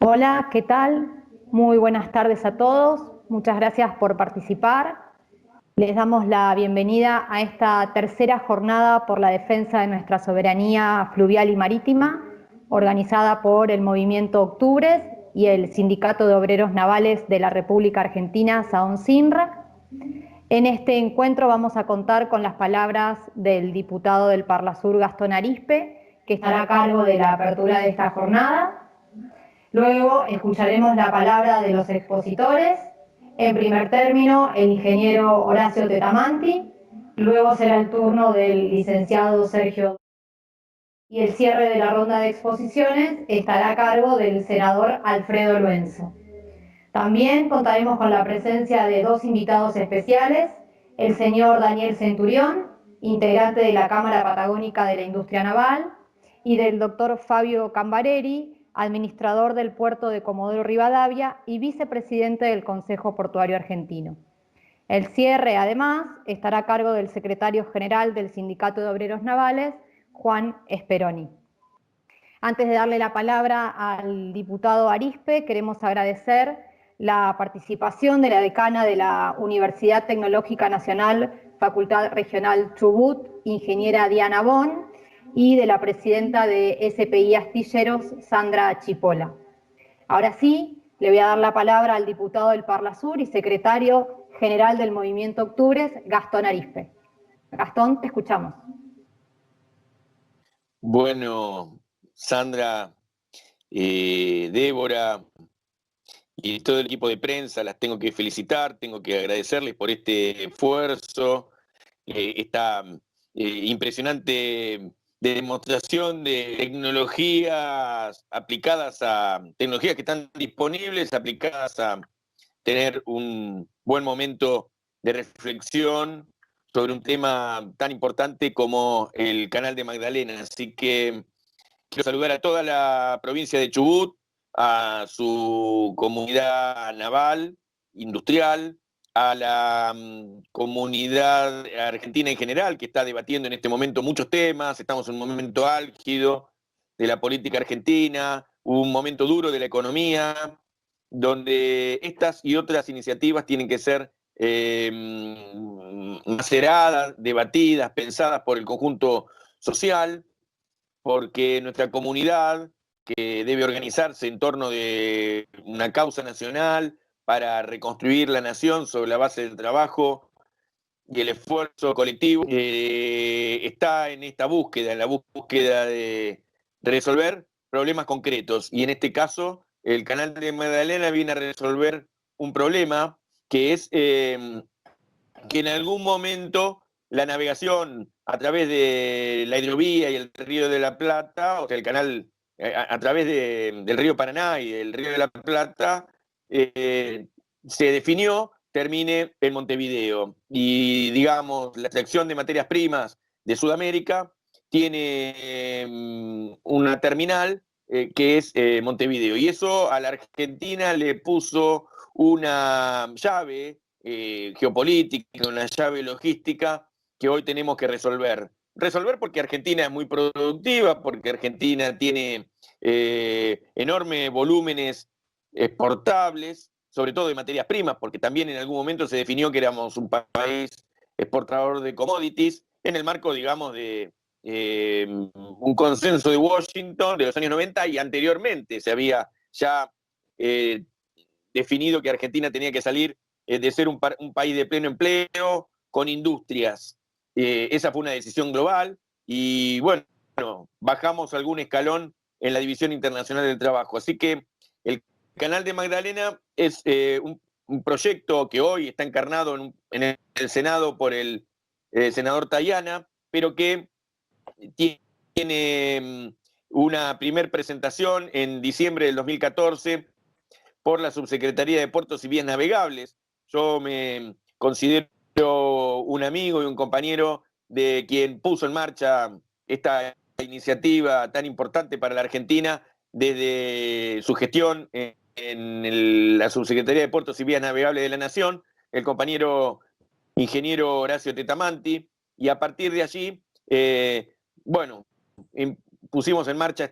Hola, ¿qué tal? Muy buenas tardes a todos. Muchas gracias por participar. Les damos la bienvenida a esta tercera jornada por la defensa de nuestra soberanía fluvial y marítima, organizada por el Movimiento Octubres y el Sindicato de Obreros Navales de la República Argentina, SAONCINRA. En este encuentro vamos a contar con las palabras del diputado del Parlasur, Gastón Arizpe, que estará a cargo de la apertura de esta jornada. Luego escucharemos la palabra de los expositores. En primer término, el ingeniero Horacio Tetamanti. Luego será el turno del licenciado Sergio. Y el cierre de la ronda de exposiciones estará a cargo del senador Alfredo Luenzo. También contaremos con la presencia de dos invitados especiales, el señor Daniel Centurión, integrante de la Cámara Patagónica de la Industria Naval, y del doctor Fabio Cambareri, administrador del puerto de Comodoro Rivadavia y vicepresidente del Consejo Portuario Argentino. El cierre, además, estará a cargo del secretario general del Sindicato de Obreros Navales, Juan Speroni. Antes de darle la palabra al diputado Arizpe, queremos agradecer la participación de la decana de la Universidad Tecnológica Nacional, Facultad Regional Chubut, ingeniera Diana Bon, y de la presidenta de SPI Astilleros, Sandra Chipola. Ahora sí, le voy a dar la palabra al diputado del Parlasur y secretario general del Movimiento Octubres, Gastón Arizpe. Gastón, te escuchamos. Bueno, Sandra, Débora y todo el equipo de prensa, las tengo que felicitar, tengo que agradecerles por este esfuerzo, esta impresionante demostración de tecnologías aplicadas a tecnologías que están disponibles, aplicadas a tener un buen momento de reflexión sobre un tema tan importante como el Canal de Magdalena. Así que quiero saludar a toda la provincia de Chubut, a su comunidad naval, industrial, a la comunidad argentina en general, que está debatiendo en este momento muchos temas. Estamos en un momento álgido de la política argentina, un momento duro de la economía, donde estas y otras iniciativas tienen que ser maceradas, debatidas, pensadas por el conjunto social, porque nuestra comunidad, que debe organizarse en torno de una causa nacional para reconstruir la nación sobre la base del trabajo y el esfuerzo colectivo, está en esta búsqueda, en la búsqueda de resolver problemas concretos. Y en este caso, el Canal de Magdalena viene a resolver un problema que es que en algún momento la navegación a través de la hidrovía y el Río de la Plata, o sea, el canal a través del río Paraná y el Río de la Plata, se definió, termine en Montevideo. Y, digamos, la extracción de materias primas de Sudamérica tiene una terminal que es Montevideo. Y eso a la Argentina le puso una llave geopolítica, una llave logística que hoy tenemos que resolver. Resolver porque Argentina es muy productiva, porque Argentina tiene enormes volúmenes exportables, sobre todo de materias primas, porque también en algún momento se definió que éramos un país exportador de commodities, en el marco, digamos, de un consenso de Washington de los años 90 y anteriormente se había ya definido que Argentina tenía que salir de ser un país de pleno empleo con industrias. Esa fue una decisión global y bueno, bajamos algún escalón en la División Internacional del Trabajo. Así que el Canal de Magdalena es un proyecto que hoy está encarnado en el Senado por el senador Tayana, pero que tiene una primer presentación en diciembre del 2014 por la Subsecretaría de Puertos y Vías Navegables. Yo me considero un amigo y un compañero de quien puso en marcha esta iniciativa tan importante para la Argentina desde su gestión en la Subsecretaría de Puertos y Vías Navegables de la Nación, el compañero ingeniero Horacio Tetamanti, y a partir de allí, bueno, pusimos en marcha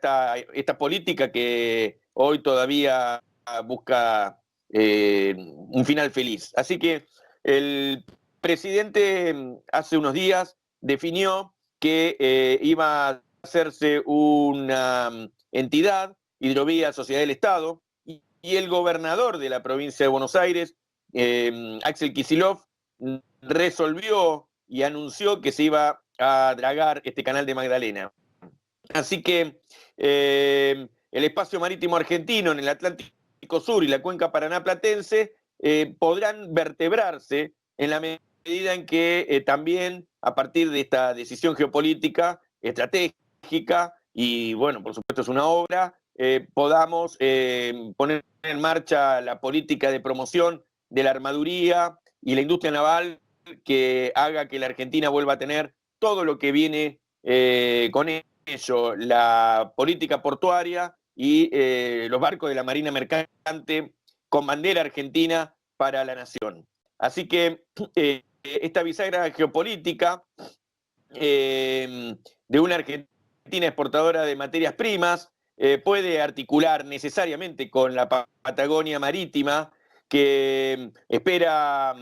esta política que hoy todavía busca un final feliz. Así que el presidente hace unos días definió que iba a hacerse una entidad, Hidrovía Sociedad del Estado, y el gobernador de la provincia de Buenos Aires, Axel Kicillof, resolvió y anunció que se iba a dragar este canal de Magdalena. Así que el espacio marítimo argentino en el Atlántico Sur y la cuenca paranaplatense podrán vertebrarse en la medida en que también a partir de esta decisión geopolítica estratégica, y bueno, por supuesto es una obra, podamos poner en marcha la política de promoción de la armaduría y la industria naval que haga que la Argentina vuelva a tener todo lo que viene con ello, la política portuaria y los barcos de la Marina Mercante con bandera argentina para la nación. Así que esta bisagra geopolítica de una Argentina exportadora de materias primas puede articular necesariamente con la Patagonia marítima, que espera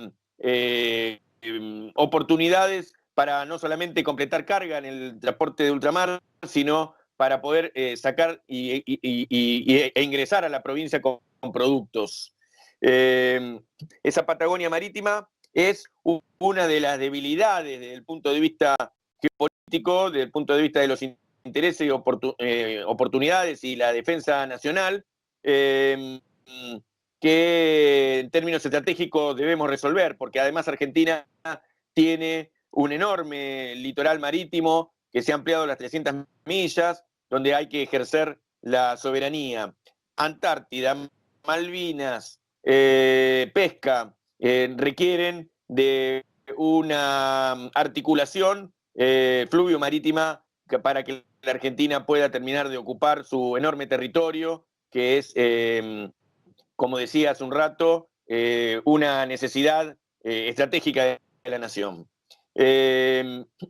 oportunidades para no solamente completar carga en el transporte de ultramar, sino para poder sacar e ingresar a la provincia con productos. Esa Patagonia marítima es una de las debilidades desde el punto de vista geopolítico, desde el punto de vista de los intereses y oportunidades y la defensa nacional, que en términos estratégicos debemos resolver, porque además Argentina tiene un enorme litoral marítimo que se ha ampliado a las 300 millas, donde hay que ejercer la soberanía. Antártida, Malvinas, pesca, requieren de una articulación fluvio-marítima para que la Argentina pueda terminar de ocupar su enorme territorio, que es, como decía hace un rato, una necesidad estratégica de la nación.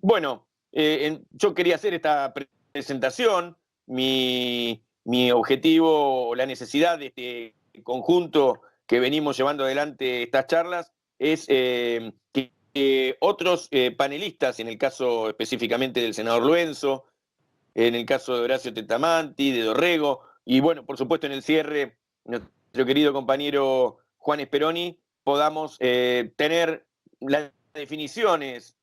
Bueno, yo quería hacer esta presentación, mi objetivo, la necesidad de este conjunto que venimos llevando adelante estas charlas, es que otros panelistas, en el caso específicamente del senador Luenzo, en el caso de Horacio Tetamanti, de Dorrego, y bueno, por supuesto en el cierre, nuestro querido compañero Juan Speroni, podamos tener las definiciones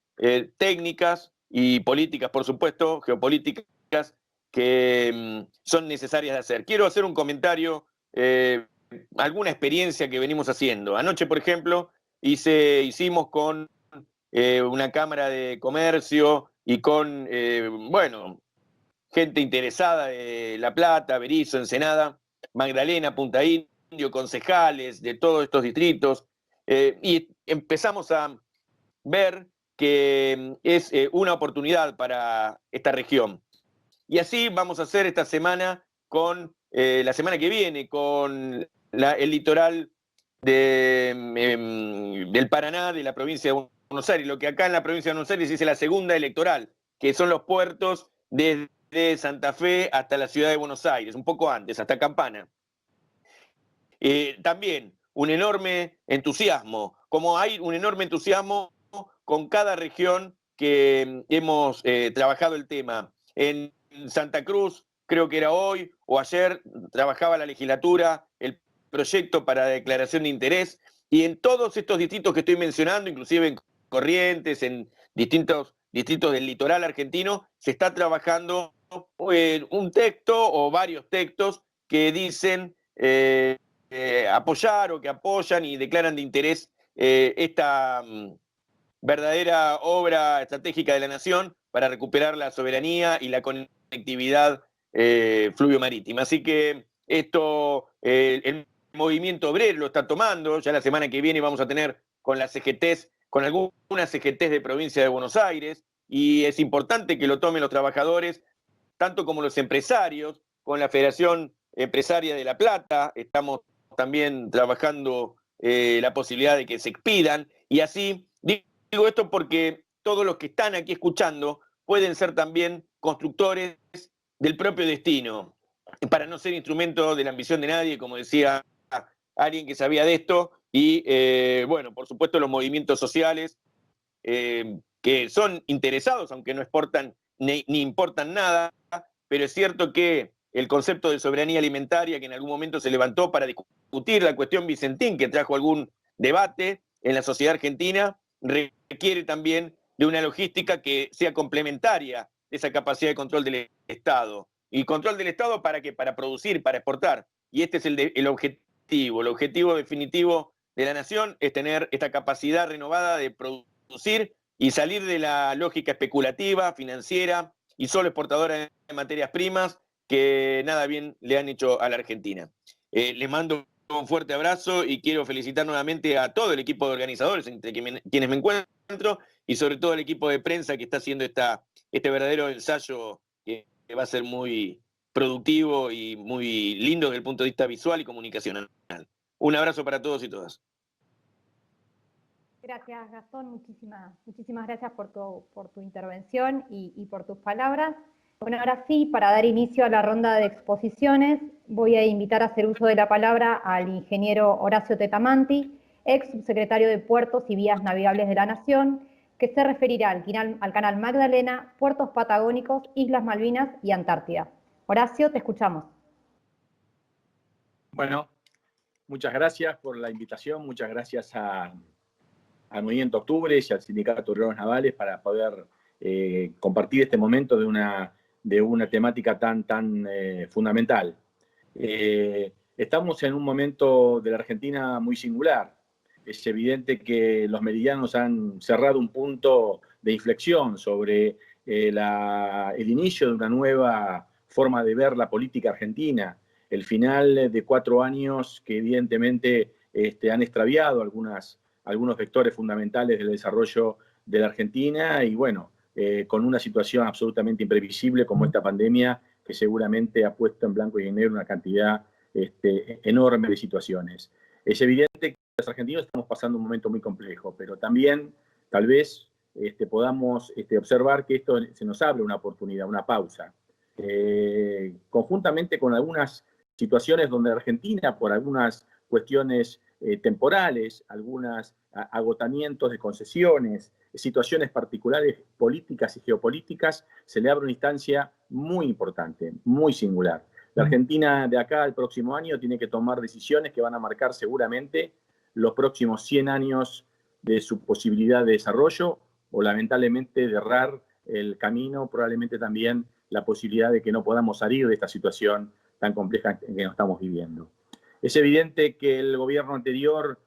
técnicas y políticas, por supuesto, geopolíticas, que son necesarias de hacer. Quiero hacer un comentario, alguna experiencia que venimos haciendo. Anoche, por ejemplo, hicimos con una cámara de comercio y con, bueno, gente interesada de La Plata, Berisso, Ensenada, Magdalena, Punta Indio, concejales de todos estos distritos, y empezamos a ver que es una oportunidad para esta región. Y así vamos a hacer esta semana con, la semana que viene, con el litoral del Paraná, de la provincia de Buenos Aires, lo que acá en la provincia de Buenos Aires se dice la segunda electoral, que son los puertos desde Santa Fe hasta la ciudad de Buenos Aires, un poco antes, hasta Campana. También un enorme entusiasmo, como hay un enorme entusiasmo con cada región que hemos trabajado el tema. En Santa Cruz, creo que era hoy o ayer, trabajaba la legislatura el proyecto para declaración de interés, y en todos estos distritos que estoy mencionando, inclusive en Corrientes, en distintos distritos del litoral argentino, se está trabajando un texto o varios textos que dicen apoyar o que apoyan y declaran de interés esta verdadera obra estratégica de la nación para recuperar la soberanía y la conectividad fluvio-marítima. Así que esto, el movimiento obrero lo está tomando. Ya la semana que viene vamos a tener con las CGTs, con algunas CGTs de provincia de Buenos Aires, y es importante que lo tomen los trabajadores, tanto como los empresarios, con la Federación Empresaria de La Plata. Estamos también trabajando la posibilidad de que se expidan, y así digo esto porque todos los que están aquí escuchando pueden ser también constructores del propio destino. para no ser instrumento de la ambición de nadie, como decía alguien que sabía de esto, y bueno, por supuesto los movimientos sociales que son interesados, aunque no exportan ni importan nada, pero es cierto que el concepto de soberanía alimentaria que en algún momento se levantó para discutir la cuestión Vicentín, que trajo algún debate en la sociedad argentina, requiere también de una logística que sea complementaria de esa capacidad de control del Estado. ¿Y control del Estado para qué? Para producir, para exportar. Y este es el objetivo. El objetivo definitivo de la nación es tener esta capacidad renovada de producir y salir de la lógica especulativa, financiera y solo exportadora de materias primas que nada bien le han hecho a la Argentina. Les mando un fuerte abrazo y quiero felicitar nuevamente a todo el equipo de organizadores entre quienes me encuentro y sobre todo al equipo de prensa que está haciendo este verdadero ensayo que va a ser muy productivo y muy lindo desde el punto de vista visual y comunicacional. Un abrazo para todos y todas. Gracias, Gastón. Muchísimas gracias por tu intervención y por tus palabras. Bueno, ahora sí, para dar inicio a la ronda de exposiciones, voy a invitar a hacer uso de la palabra al ingeniero Horacio Tetamanti, ex subsecretario de Puertos y Vías Navegables de la Nación, que se referirá al Canal Magdalena, puertos patagónicos, Islas Malvinas y Antártida. Horacio, te escuchamos. Bueno, muchas gracias por la invitación, muchas gracias al Movimiento Octubre y al Sindicato de Obreros Navales para poder compartir este momento de una temática tan fundamental. Estamos en un momento de la Argentina muy singular. Es evidente que los meridianos han cerrado un punto de inflexión sobre el inicio de una nueva forma de ver la política argentina, el final de 4 años que evidentemente han extraviado algunos vectores fundamentales del desarrollo de la Argentina y bueno, con una situación absolutamente imprevisible como esta pandemia que seguramente ha puesto en blanco y en negro una cantidad enorme de situaciones. Es evidente que los argentinos estamos pasando un momento muy complejo, pero también tal vez podamos observar que esto se nos abre una oportunidad, una pausa. Conjuntamente con algunas situaciones donde Argentina, por algunas cuestiones temporales, algunos agotamientos de concesiones, situaciones particulares políticas y geopolíticas, se le abre una instancia muy importante, muy singular. La Argentina de acá al próximo año tiene que tomar decisiones que van a marcar seguramente los próximos 100 años de su posibilidad de desarrollo o lamentablemente de errar el camino, probablemente también la posibilidad de que no podamos salir de esta situación tan compleja en que nos estamos viviendo. Es evidente que el gobierno anterior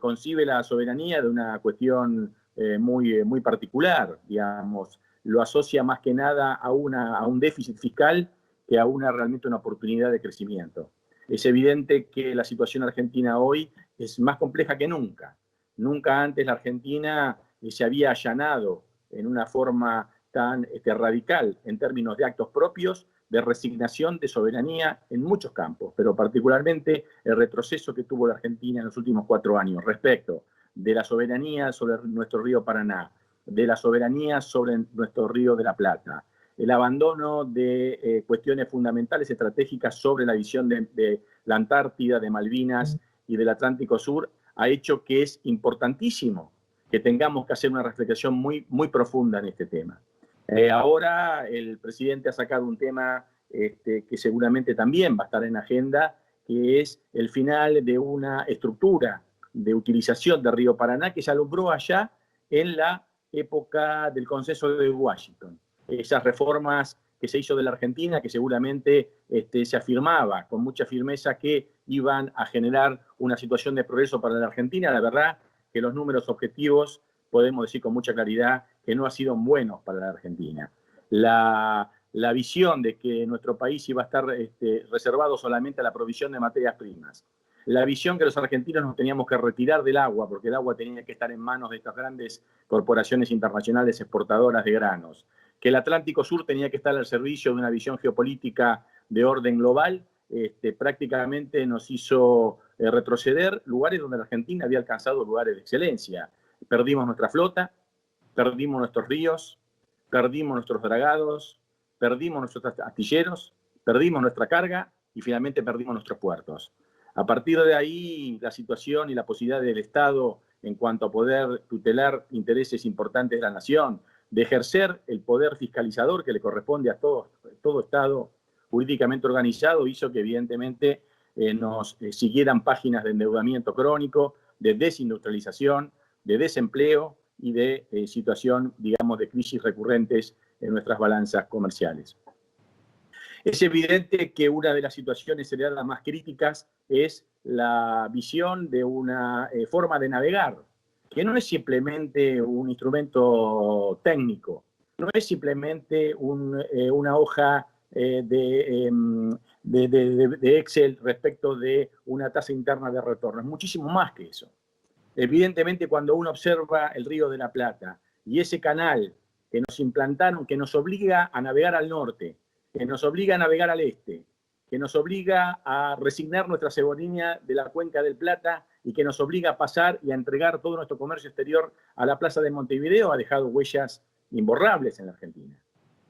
concibe la soberanía de una cuestión muy particular, digamos, lo asocia más que nada a un déficit fiscal que a realmente una oportunidad de crecimiento. Es evidente que la situación argentina hoy es más compleja que nunca. Nunca antes la Argentina se había allanado en una forma tan radical en términos de actos propios, de resignación de soberanía en muchos campos, pero particularmente el retroceso que tuvo la Argentina en los últimos 4 años respecto de la soberanía sobre nuestro río Paraná, de la soberanía sobre nuestro río de la Plata, el abandono de cuestiones fundamentales estratégicas sobre la visión de la Antártida, de Malvinas y del Atlántico Sur, ha hecho que es importantísimo que tengamos que hacer una reflexión muy profunda en este tema. Ahora el presidente ha sacado un tema que seguramente también va a estar en agenda, que es el final de una estructura de utilización del río Paraná que se alumbró allá en la época del Consenso de Washington. Esas reformas que se hizo de la Argentina, que seguramente se afirmaba con mucha firmeza que iban a generar una situación de progreso para la Argentina, la verdad que los números objetivos podemos decir con mucha claridad que no han sido buenos para la Argentina. La visión de que nuestro país iba a estar reservado solamente a la provisión de materias primas, la visión que los argentinos nos teníamos que retirar del agua, porque el agua tenía que estar en manos de estas grandes corporaciones internacionales exportadoras de granos, que el Atlántico Sur tenía que estar al servicio de una visión geopolítica de orden global, prácticamente nos hizo retroceder lugares donde la Argentina había alcanzado lugares de excelencia. Perdimos nuestra flota, perdimos nuestros ríos, perdimos nuestros dragados, perdimos nuestros astilleros perdimos nuestra carga y finalmente perdimos nuestros puertos. A partir de ahí, la situación y la posibilidad del Estado en cuanto a poder tutelar intereses importantes de la nación, de ejercer el poder fiscalizador que le corresponde a todo Estado jurídicamente organizado, hizo que evidentemente nos siguieran páginas de endeudamiento crónico, de desindustrialización, de desempleo y de situación, digamos, de crisis recurrentes en nuestras balanzas comerciales. Es evidente que una de las situaciones heredadas más críticas es la visión de una forma de navegar, que no es simplemente un instrumento técnico, no es simplemente una hoja de Excel respecto de una tasa interna de retorno, es muchísimo más que eso. Evidentemente, cuando uno observa el Río de la Plata y ese canal que nos implantaron, que nos obliga a navegar al norte, que nos obliga a navegar al este, que nos obliga a resignar nuestra soberanía de la Cuenca del Plata y que nos obliga a pasar y a entregar todo nuestro comercio exterior a la Plaza de Montevideo, ha dejado huellas imborrables en la Argentina.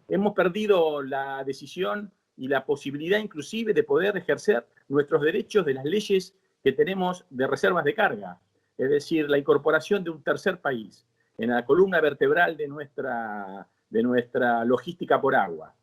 Hemos perdido la decisión y la posibilidad inclusive de poder ejercer nuestros derechos de las leyes que tenemos de reservas de carga, es decir, la incorporación de un tercer país en la columna vertebral de nuestra logística por agua.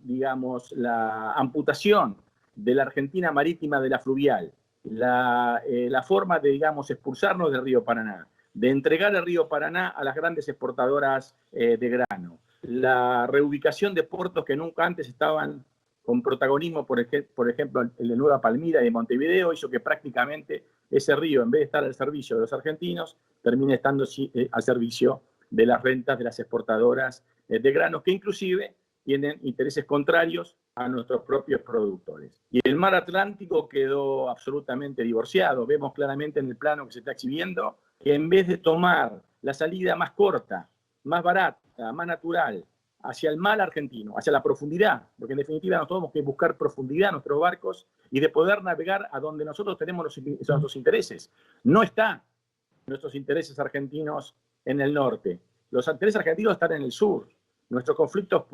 Digamos, la amputación de la Argentina marítima de la fluvial, la forma de, digamos, expulsarnos del río Paraná, de entregar el río Paraná a las grandes exportadoras de grano, la reubicación de puertos que nunca antes estaban con protagonismo, por ejemplo, el de Nueva Palmira y de Montevideo, hizo que prácticamente ese río, en vez de estar al servicio de los argentinos, termine estando al servicio de las rentas de las exportadoras de granos, que inclusive tienen intereses contrarios a nuestros propios productores. Y el mar Atlántico quedó absolutamente divorciado. Vemos claramente en el plano que se está exhibiendo que en vez de tomar la salida más corta, más barata, más natural, hacia el mar argentino, hacia la profundidad, porque en definitiva nosotros tenemos que buscar profundidad en nuestros barcos y de poder navegar a donde nosotros tenemos nuestros intereses. No están nuestros intereses argentinos en el norte. Los intereses argentinos están en el sur. Nuestros conflictos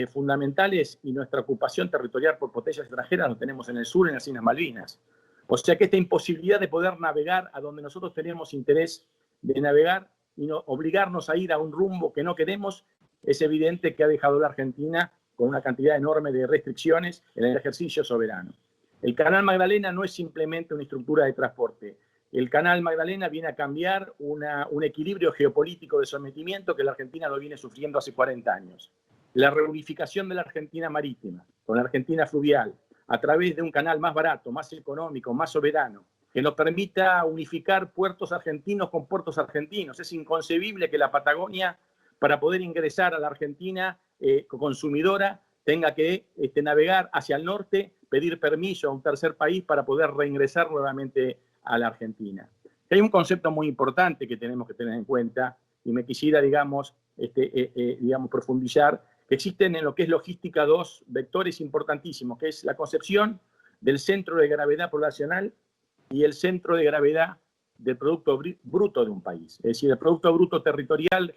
fundamentales y nuestra ocupación territorial por potencias extranjeras los tenemos en el sur, en las Islas Malvinas. O sea que esta imposibilidad de poder navegar a donde nosotros tenemos interés de navegar y no obligarnos a ir a un rumbo que no queremos, es evidente que ha dejado a la Argentina con una cantidad enorme de restricciones en el ejercicio soberano. El Canal Magdalena no es simplemente una estructura de transporte. El Canal Magdalena viene a cambiar un equilibrio geopolítico de sometimiento que la Argentina lo viene sufriendo hace 40 años. La reunificación de la Argentina marítima con la Argentina fluvial a través de un canal más barato, más económico, más soberano, que nos permita unificar puertos argentinos con puertos argentinos. Es inconcebible que la Patagonia, para poder ingresar a la Argentina consumidora, tenga que navegar hacia el norte, pedir permiso a un tercer país para poder reingresar nuevamente a la Argentina. Hay un concepto muy importante que tenemos que tener en cuenta y me quisiera, digamos, profundizar, que existen en lo que es logística dos vectores importantísimos, que es la concepción del centro de gravedad poblacional y el centro de gravedad del Producto Bruto de un país. Es decir, el Producto Bruto territorial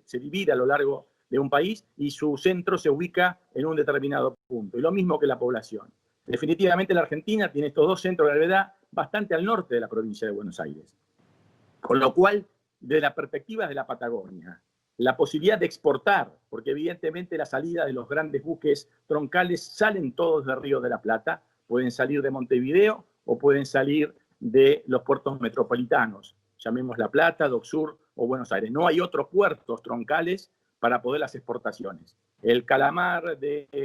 se divide a lo largo de un país y su centro se ubica en un determinado punto. Y lo mismo que la población. Definitivamente la Argentina tiene estos dos centros de gravedad bastante al norte de la provincia de Buenos Aires. Con lo cual, desde la perspectiva de la Patagonia, la posibilidad de exportar, porque evidentemente la salida de los grandes buques troncales salen todos del Río de la Plata, pueden salir de Montevideo o pueden salir de los puertos metropolitanos, llamemos La Plata, Dock Sur o Buenos Aires. No hay otros puertos troncales para poder las exportaciones. El calamar de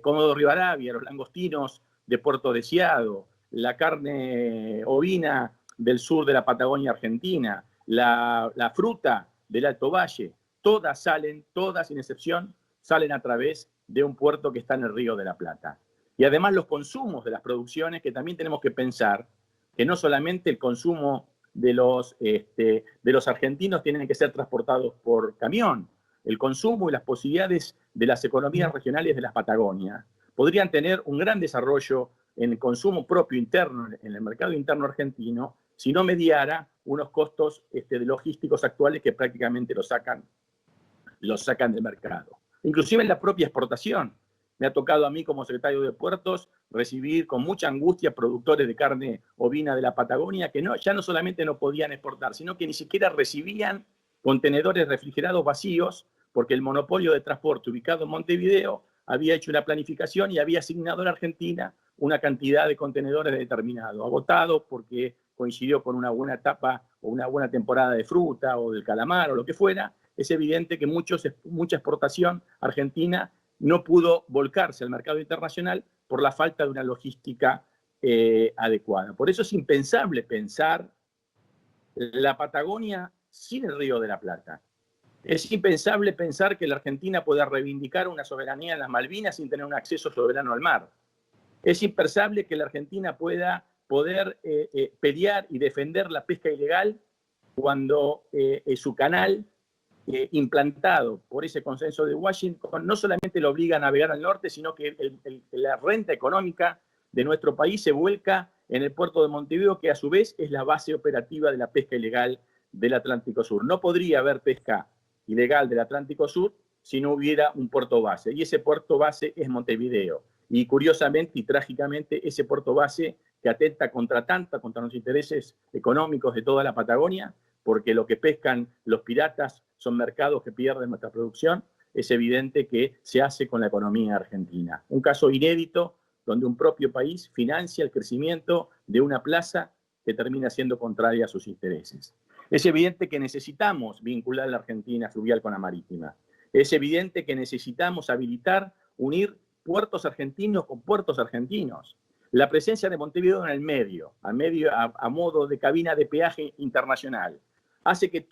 Comodoro Rivadavia, los langostinos de Puerto Deseado, la carne ovina del sur de la Patagonia Argentina, la fruta del Alto Valle, todas sin excepción, salen a través de un puerto que está en el Río de la Plata. Y además los consumos de las producciones, que también tenemos que pensar que no solamente el consumo de los argentinos tienen que ser transportados por camión, el consumo y las posibilidades de las economías regionales de las Patagonias podrían tener un gran desarrollo en el consumo propio interno, en el mercado interno argentino, si no mediara unos costos logísticos actuales que prácticamente lo sacan del mercado. inclusive en la propia exportación. Me ha tocado a mí como secretario de Puertos recibir con mucha angustia productores de carne ovina de la Patagonia que ya no solamente no podían exportar, sino que ni siquiera recibían contenedores refrigerados vacíos porque el monopolio de transporte ubicado en Montevideo había hecho una planificación y había asignado a la Argentina una cantidad de contenedores determinado, agotado porque coincidió con una buena etapa o una buena temporada de fruta o del calamar o lo que fuera. Es evidente que mucha exportación argentina no pudo volcarse al mercado internacional por la falta de una logística adecuada. Por eso es impensable pensar la Patagonia sin el Río de la Plata. Es impensable pensar que la Argentina pueda reivindicar una soberanía en las Malvinas sin tener un acceso soberano al mar. Es impensable que la Argentina pueda poder pelear y defender la pesca ilegal cuando su canal implantado por ese consenso de Washington no solamente lo obliga a navegar al norte, sino que la renta económica de nuestro país se vuelca en el puerto de Montevideo, que a su vez es la base operativa de la pesca ilegal del Atlántico Sur. No podría haber pesca ilegal del Atlántico Sur si no hubiera un puerto base, y ese puerto base es Montevideo. Y curiosamente y trágicamente, ese puerto base que atenta contra los intereses económicos de toda la Patagonia, porque lo que pescan los piratas son mercados que pierden nuestra producción, es evidente que se hace con la economía argentina. Un caso inédito donde un propio país financia el crecimiento de una plaza que termina siendo contraria a sus intereses. Es evidente que necesitamos vincular la Argentina fluvial con la marítima. Es evidente que necesitamos habilitar, unir puertos argentinos con puertos argentinos. La presencia de Montevideo en el medio, a modo de cabina de peaje internacional, hace que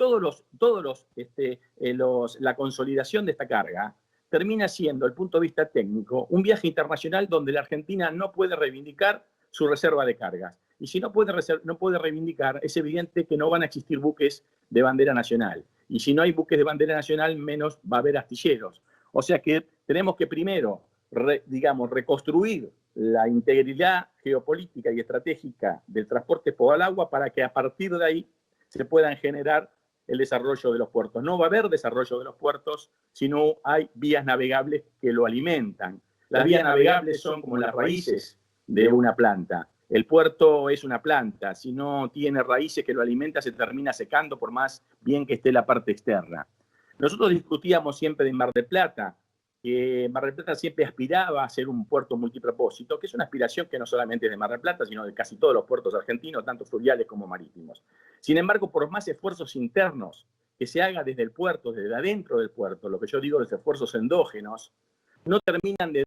la consolidación de esta carga termina siendo, desde el punto de vista técnico, un viaje internacional donde la Argentina no puede reivindicar su reserva de cargas. Y si no puede reivindicar, es evidente que no van a existir buques de bandera nacional. Y si no hay buques de bandera nacional, menos va a haber astilleros. O sea que tenemos que primero, reconstruir la integridad geopolítica y estratégica del transporte por el agua para que a partir de ahí se puedan generar el desarrollo de los puertos. No va a haber desarrollo de los puertos si no hay vías navegables que lo alimentan. Las vías navegables son como las raíces de una planta. El puerto es una planta. Si no tiene raíces que lo alimenta, se termina secando por más bien que esté la parte externa. Nosotros discutíamos siempre de Mar del Plata, que Mar del Plata siempre aspiraba a ser un puerto multipropósito, que es una aspiración que no solamente es de Mar del Plata, sino de casi todos los puertos argentinos, tanto fluviales como marítimos. Sin embargo, por más esfuerzos internos que se haga desde el puerto, desde adentro del puerto, lo que yo digo, los esfuerzos endógenos, no terminan de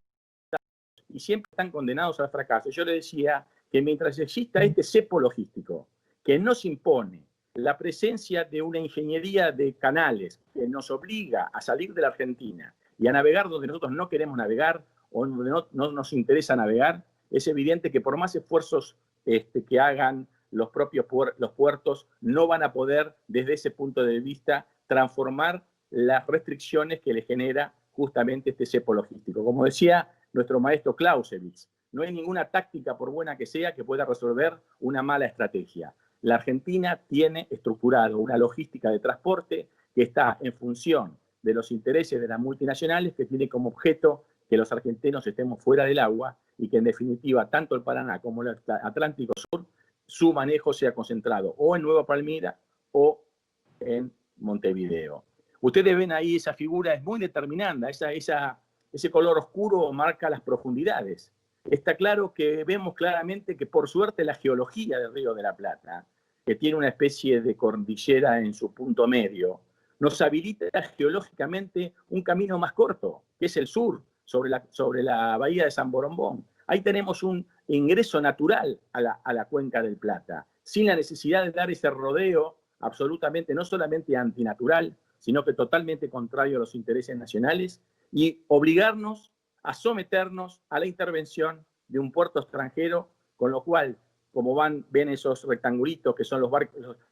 y siempre están condenados al fracaso. Yo le decía que mientras exista este cepo logístico que nos impone la presencia de una ingeniería de canales que nos obliga a salir de la Argentina y a navegar donde nosotros no queremos navegar o donde no nos interesa navegar, es evidente que por más esfuerzos que hagan los propios los puertos, no van a poder, desde ese punto de vista, transformar las restricciones que le genera justamente este cepo logístico. Como decía nuestro maestro Clausewitz, no hay ninguna táctica, por buena que sea, que pueda resolver una mala estrategia. La Argentina tiene estructurado una logística de transporte que está en función de los intereses de las multinacionales, que tiene como objeto que los argentinos estemos fuera del agua y que en definitiva tanto el Paraná como el Atlántico Sur, su manejo sea concentrado o en Nueva Palmira o en Montevideo. Ustedes ven ahí esa figura, es muy determinante, ese color oscuro marca las profundidades. Está claro que vemos claramente que por suerte la geología del Río de la Plata, que tiene una especie de cordillera en su punto medio, nos habilita geológicamente un camino más corto, que es el sur, sobre la bahía de San Borombón. Ahí tenemos un ingreso natural a la cuenca del Plata, sin la necesidad de dar ese rodeo absolutamente, no solamente antinatural, sino que totalmente contrario a los intereses nacionales, y obligarnos a someternos a la intervención de un puerto extranjero, con lo cual, como ven esos rectangulitos que son los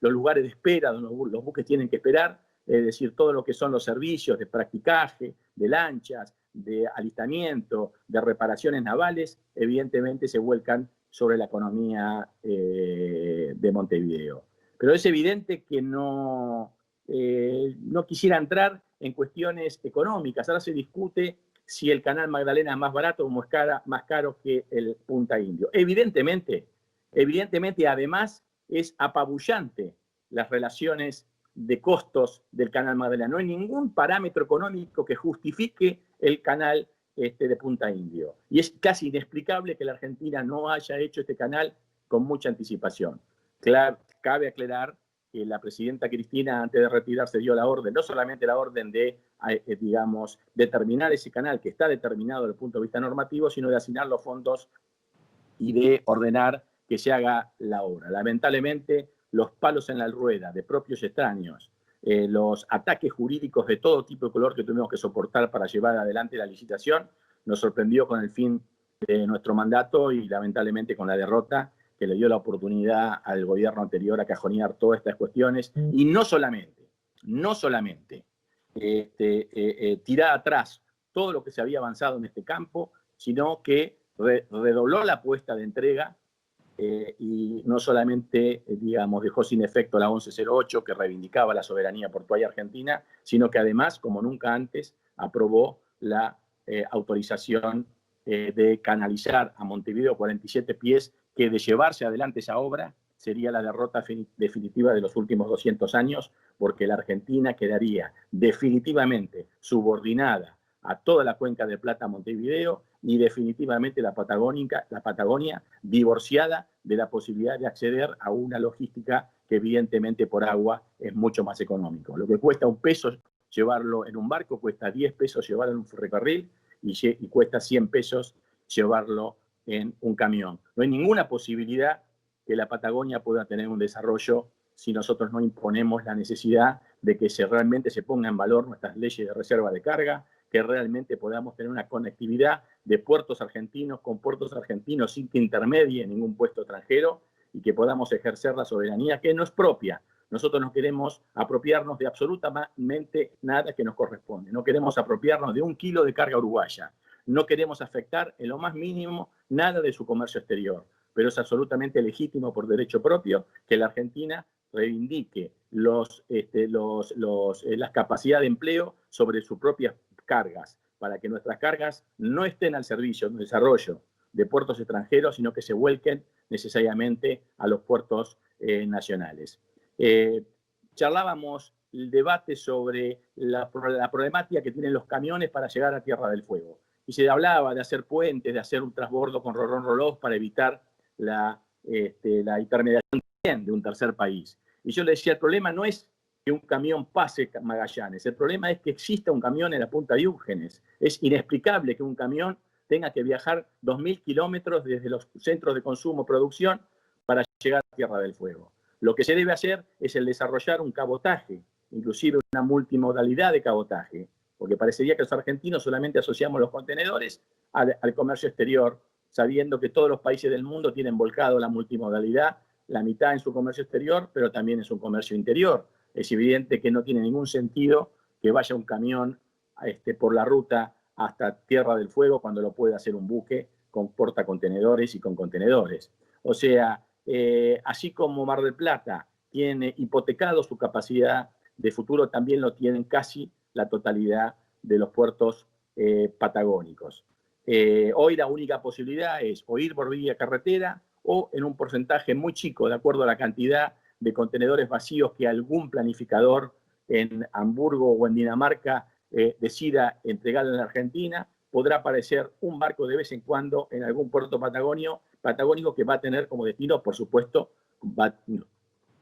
lugares de espera donde los buques tienen que esperar, es decir, todo lo que son los servicios de practicaje, de lanchas, de alistamiento, de reparaciones navales, evidentemente se vuelcan sobre la economía de Montevideo. Pero es evidente que no no quisiera entrar en cuestiones económicas. Ahora se discute si el canal Magdalena es más barato o más caro que el Punta Indio. Evidentemente, además, es apabullante las relaciones de costos del canal Magdalena. No hay ningún parámetro económico que justifique el canal de Punta Indio. Y es casi inexplicable que la Argentina no haya hecho este canal con mucha anticipación. Claro, cabe aclarar que la presidenta Cristina, antes de retirarse, dio la orden, no solamente la orden de, digamos, determinar ese canal, que está determinado desde el punto de vista normativo, sino de asignar los fondos y de ordenar que se haga la obra. Lamentablemente, los palos en la rueda de propios extraños, los ataques jurídicos de todo tipo y color que tuvimos que soportar para llevar adelante la licitación, nos sorprendió con el fin de nuestro mandato y lamentablemente con la derrota que le dio la oportunidad al gobierno anterior a cajonear todas estas cuestiones y no solamente tirar atrás todo lo que se había avanzado en este campo, sino que redobló la apuesta de entrega y no solamente, digamos, dejó sin efecto la 1108 que reivindicaba la soberanía portuaria argentina, sino que además, como nunca antes, aprobó la autorización de canalizar a Montevideo 47 pies, que de llevarse adelante esa obra sería la derrota definitiva de los últimos 200 años, porque la Argentina quedaría definitivamente subordinada a toda la cuenca del Plata Montevideo y definitivamente la Patagonia divorciada de la posibilidad de acceder a una logística que evidentemente por agua es mucho más económico. Lo que cuesta $1 llevarlo en un barco, cuesta $10 llevarlo en un ferrocarril y cuesta $100 llevarlo en un camión. No hay ninguna posibilidad que la Patagonia pueda tener un desarrollo si nosotros no imponemos la necesidad de que realmente se pongan en valor nuestras leyes de reserva de carga, que realmente podamos tener una conectividad de puertos argentinos con puertos argentinos sin que intermedie ningún puerto extranjero y que podamos ejercer la soberanía que no es propia. Nosotros no queremos apropiarnos de absolutamente nada que nos corresponde. No queremos apropiarnos de 1 kilo de carga uruguaya. No queremos afectar en lo más mínimo nada de su comercio exterior. Pero es absolutamente legítimo por derecho propio que la Argentina reivindique las capacidades de empleo sobre sus propias cargas, para que nuestras cargas no estén al servicio del desarrollo de puertos extranjeros, sino que se vuelquen necesariamente a los puertos nacionales. Charlábamos el debate sobre la problemática que tienen los camiones para llegar a Tierra del Fuego. Y se hablaba de hacer puentes, de hacer un transbordo con ro-ro para evitar la intermediación de un tercer país. Y yo le decía, el problema no es que un camión pase Magallanes, el problema es que exista un camión en la punta de Úrgenes. Es inexplicable que un camión tenga que viajar 2.000 kilómetros desde los centros de consumo, producción, para llegar a Tierra del Fuego. Lo que se debe hacer es el desarrollar un cabotaje, inclusive una multimodalidad de cabotaje, porque parecería que los argentinos solamente asociamos los contenedores al comercio exterior, sabiendo que todos los países del mundo tienen volcado la multimodalidad, la mitad en su comercio exterior, pero también en su comercio interior. Es evidente que no tiene ningún sentido que vaya un camión por la ruta hasta Tierra del Fuego cuando lo puede hacer un buque con portacontenedores y con contenedores. O sea, así como Mar del Plata tiene hipotecado su capacidad de futuro, también lo tienen casi la totalidad de los puertos patagónicos. Hoy la única posibilidad es o ir por vía carretera o en un porcentaje muy chico, de acuerdo a la cantidad de contenedores vacíos que algún planificador en Hamburgo o en Dinamarca decida entregar en la Argentina, podrá aparecer un barco de vez en cuando en algún puerto patagónico que va a tener como destino, por supuesto,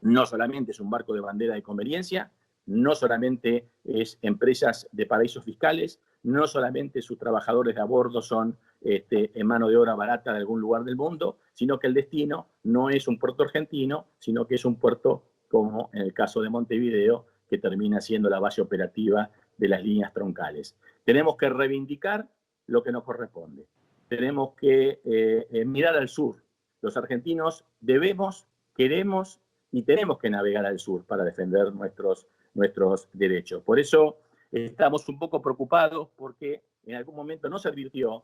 no solamente es un barco de bandera de conveniencia, no solamente es empresas de paraísos fiscales, no solamente sus trabajadores de a bordo son en mano de obra barata de algún lugar del mundo, sino que el destino no es un puerto argentino, sino que es un puerto como en el caso de Montevideo, que termina siendo la base operativa de las líneas troncales. Tenemos que reivindicar lo que nos corresponde. Tenemos que mirar al sur. Los argentinos debemos, queremos y tenemos que navegar al sur para defender nuestros derechos. Por eso estamos un poco preocupados porque en algún momento no se advirtió,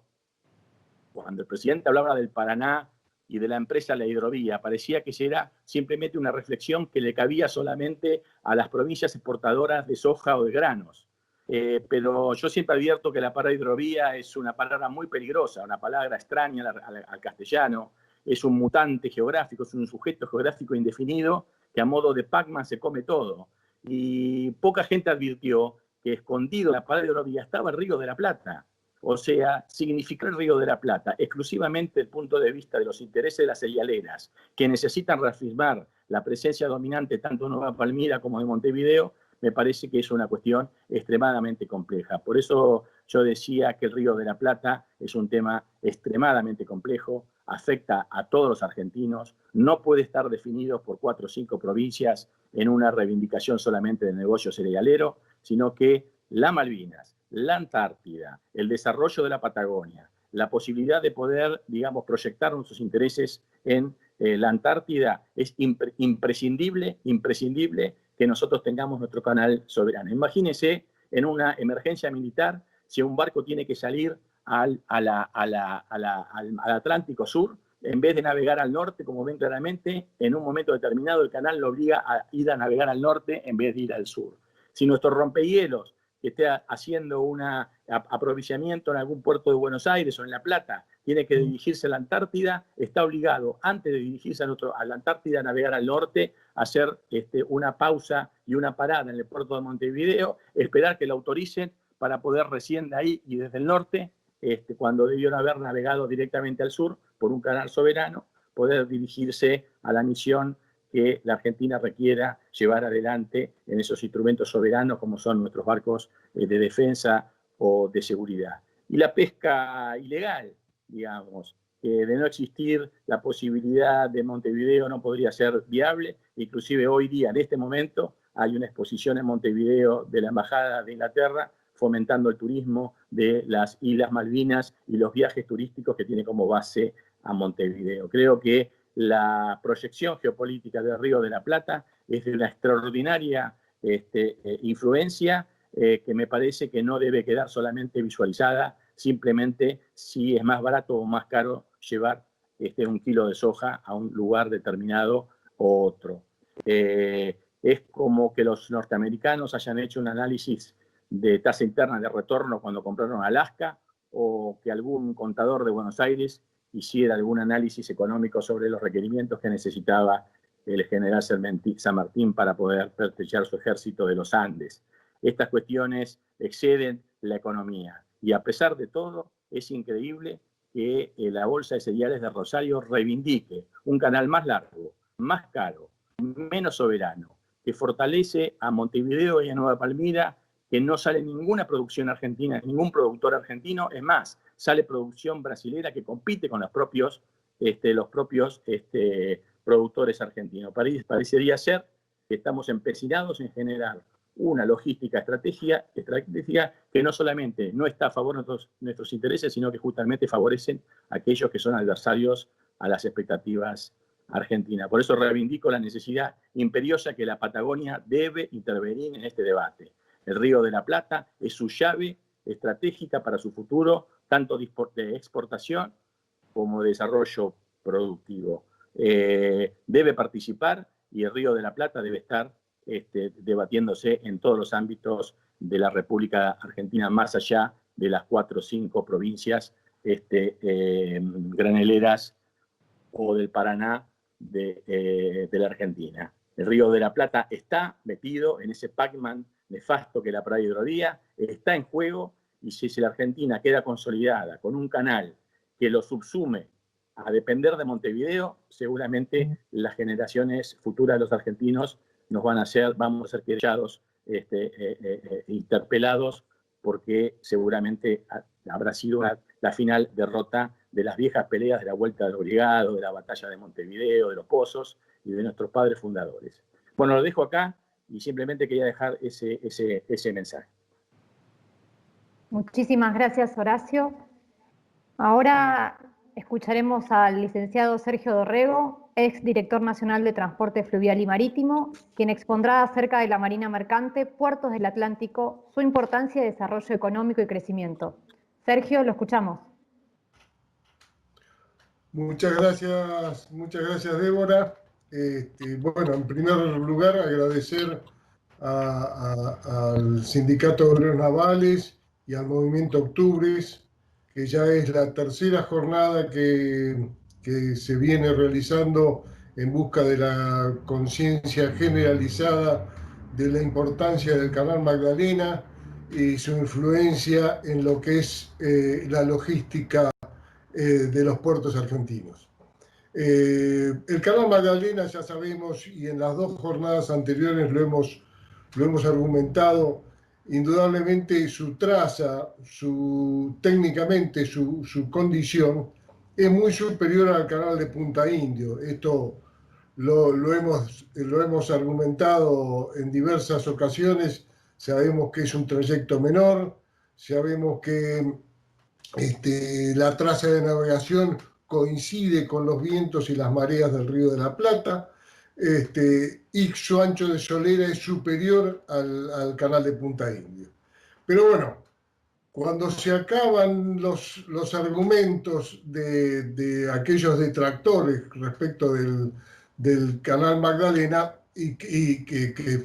cuando el presidente hablaba del Paraná y de la empresa La Hidrovía. Parecía que era simplemente una reflexión que le cabía solamente a las provincias exportadoras de soja o de granos. Pero yo siempre advierto que la palabra hidrovía es una palabra muy peligrosa, una palabra extraña al castellano, es un mutante geográfico, es un sujeto geográfico indefinido que a modo de Pac-Man se come todo. Y poca gente advirtió que escondido en la palabra hidrovía estaba el Río de la Plata. O sea, significó el Río de la Plata exclusivamente desde el punto de vista de los intereses de las cerealeras, que necesitan reafirmar la presencia dominante tanto de Nueva Palmira como de Montevideo. Me parece que es una cuestión extremadamente compleja. Por eso yo decía que el Río de la Plata es un tema extremadamente complejo, afecta a todos los argentinos, no puede estar definido por 4 o 5 provincias en una reivindicación solamente del negocio cerealero, sino que la Malvinas, la Antártida, el desarrollo de la Patagonia, la posibilidad de poder, digamos, proyectar nuestros intereses en la Antártida, es imprescindible que nosotros tengamos nuestro canal soberano. Imagínense en una emergencia militar, si un barco tiene que salir al Atlántico Sur, en vez de navegar al norte, como ven claramente, en un momento determinado el canal lo obliga a ir a navegar al norte en vez de ir al sur. Si nuestro rompehielos que esté haciendo un aprovisionamiento en algún puerto de Buenos Aires o en La Plata, tiene que dirigirse a la Antártida, está obligado, antes de dirigirse a la Antártida, a navegar al norte, hacer una pausa y una parada en el puerto de Montevideo, esperar que lo autoricen para poder recién de ahí y desde el norte, cuando debieron haber navegado directamente al sur por un canal soberano, poder dirigirse a la misión que la Argentina requiera llevar adelante en esos instrumentos soberanos como son nuestros barcos de defensa o de seguridad. Y la pesca ilegal, digamos, de no existir la posibilidad de Montevideo no podría ser viable. Inclusive hoy día, en este momento, hay una exposición en Montevideo de la Embajada de Inglaterra fomentando el turismo de las Islas Malvinas y los viajes turísticos que tiene como base a Montevideo. Creo que la proyección geopolítica del Río de la Plata es de una extraordinaria influencia que me parece que no debe quedar solamente visualizada simplemente si es más barato o más caro llevar 1 kilo de soja a un lugar determinado o otro. Es como que los norteamericanos hayan hecho un análisis de tasa interna de retorno cuando compraron Alaska, o que algún contador de Buenos Aires hiciera algún análisis económico sobre los requerimientos que necesitaba el general San Martín para poder pertrechar su ejército de los Andes. Estas cuestiones exceden la economía y a pesar de todo es increíble que la Bolsa de Cereales de Rosario reivindique un canal más largo, más caro, menos soberano, que fortalece a Montevideo y a Nueva Palmira, que no sale ninguna producción argentina, ningún productor argentino, es más, sale producción brasilera que compite con los propios productores argentinos. Parecería ser que estamos empecinados en generar una logística estratégica que no solamente no está a favor de nuestros intereses, sino que justamente favorecen a aquellos que son adversarios a las expectativas argentinas. Por eso reivindico la necesidad imperiosa que la Patagonia debe intervenir en este debate. El Río de la Plata es su llave estratégica para su futuro, tanto de exportación como de desarrollo productivo. Debe participar y el Río de la Plata debe estar debatiéndose en todos los ámbitos de la República Argentina, más allá de las 4 o 5 provincias graneleras o del Paraná de la Argentina. El Río de la Plata está metido en ese Pac-Man nefasto que la Praia Hidrovía, está en juego, y si la Argentina queda consolidada con un canal que lo subsume a depender de Montevideo, seguramente las generaciones futuras de los argentinos vamos a ser querellados, interpelados, porque seguramente habrá sido la final derrota de las viejas peleas de la Vuelta del Brigado, de la batalla de Montevideo, de los Pozos y de nuestros padres fundadores. Bueno, lo dejo acá y simplemente quería dejar ese mensaje. Muchísimas gracias, Horacio. Ahora escucharemos al licenciado Sergio Dorrego, ex director nacional de Transporte Fluvial y Marítimo, quien expondrá acerca de la Marina Mercante, puertos del Atlántico, su importancia de desarrollo económico y crecimiento. Sergio, lo escuchamos. Muchas gracias Débora. Bueno, en primer lugar agradecer al Sindicato de Obreros Navales y al Movimiento Octubres, que ya es la tercera jornada que se viene realizando en busca de la conciencia generalizada de la importancia del Canal Magdalena y su influencia en lo que es la logística de los puertos argentinos. El Canal Magdalena, ya sabemos, y en las dos jornadas anteriores lo hemos argumentado, indudablemente su traza, técnicamente su condición, es muy superior al canal de Punta Indio. Esto lo hemos argumentado en diversas ocasiones. Sabemos que es un trayecto menor, sabemos que la traza de navegación coincide con los vientos y las mareas del Río de la Plata, y su ancho de solera es superior al canal de Punta Indio. Pero bueno, cuando se acaban los argumentos de aquellos detractores respecto del canal Magdalena y que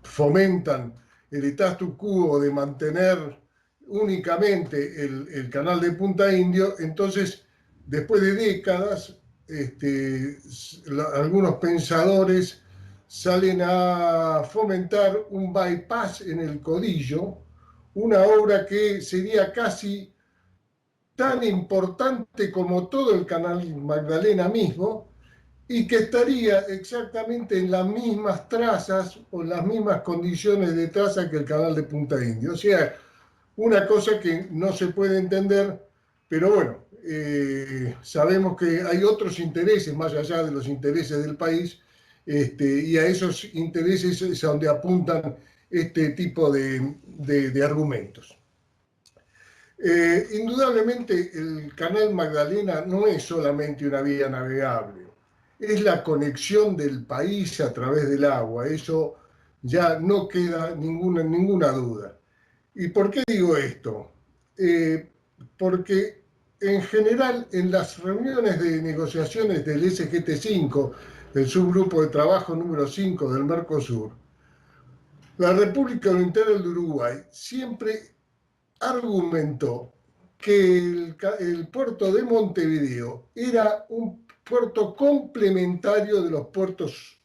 fomentan el statu quo de mantener únicamente el canal de Punta Indio, entonces, después de décadas, algunos pensadores salen a fomentar un bypass en el Codillo, una obra que sería casi tan importante como todo el canal Magdalena mismo, y que estaría exactamente en las mismas trazas o en las mismas condiciones de traza que el canal de Punta Indio. O sea, una cosa que no se puede entender, pero bueno, sabemos que hay otros intereses más allá de los intereses del país, y a esos intereses es a donde apuntan este tipo de argumentos. Indudablemente el canal Magdalena no es solamente una vía navegable, es la conexión del país a través del agua, eso ya no queda ninguna duda. ¿Y por qué digo esto? Porque en general en las reuniones de negociaciones del SGT5, el subgrupo de trabajo número 5 del Mercosur, la República Oriental del Uruguay siempre argumentó que el puerto de Montevideo era un puerto complementario de los puertos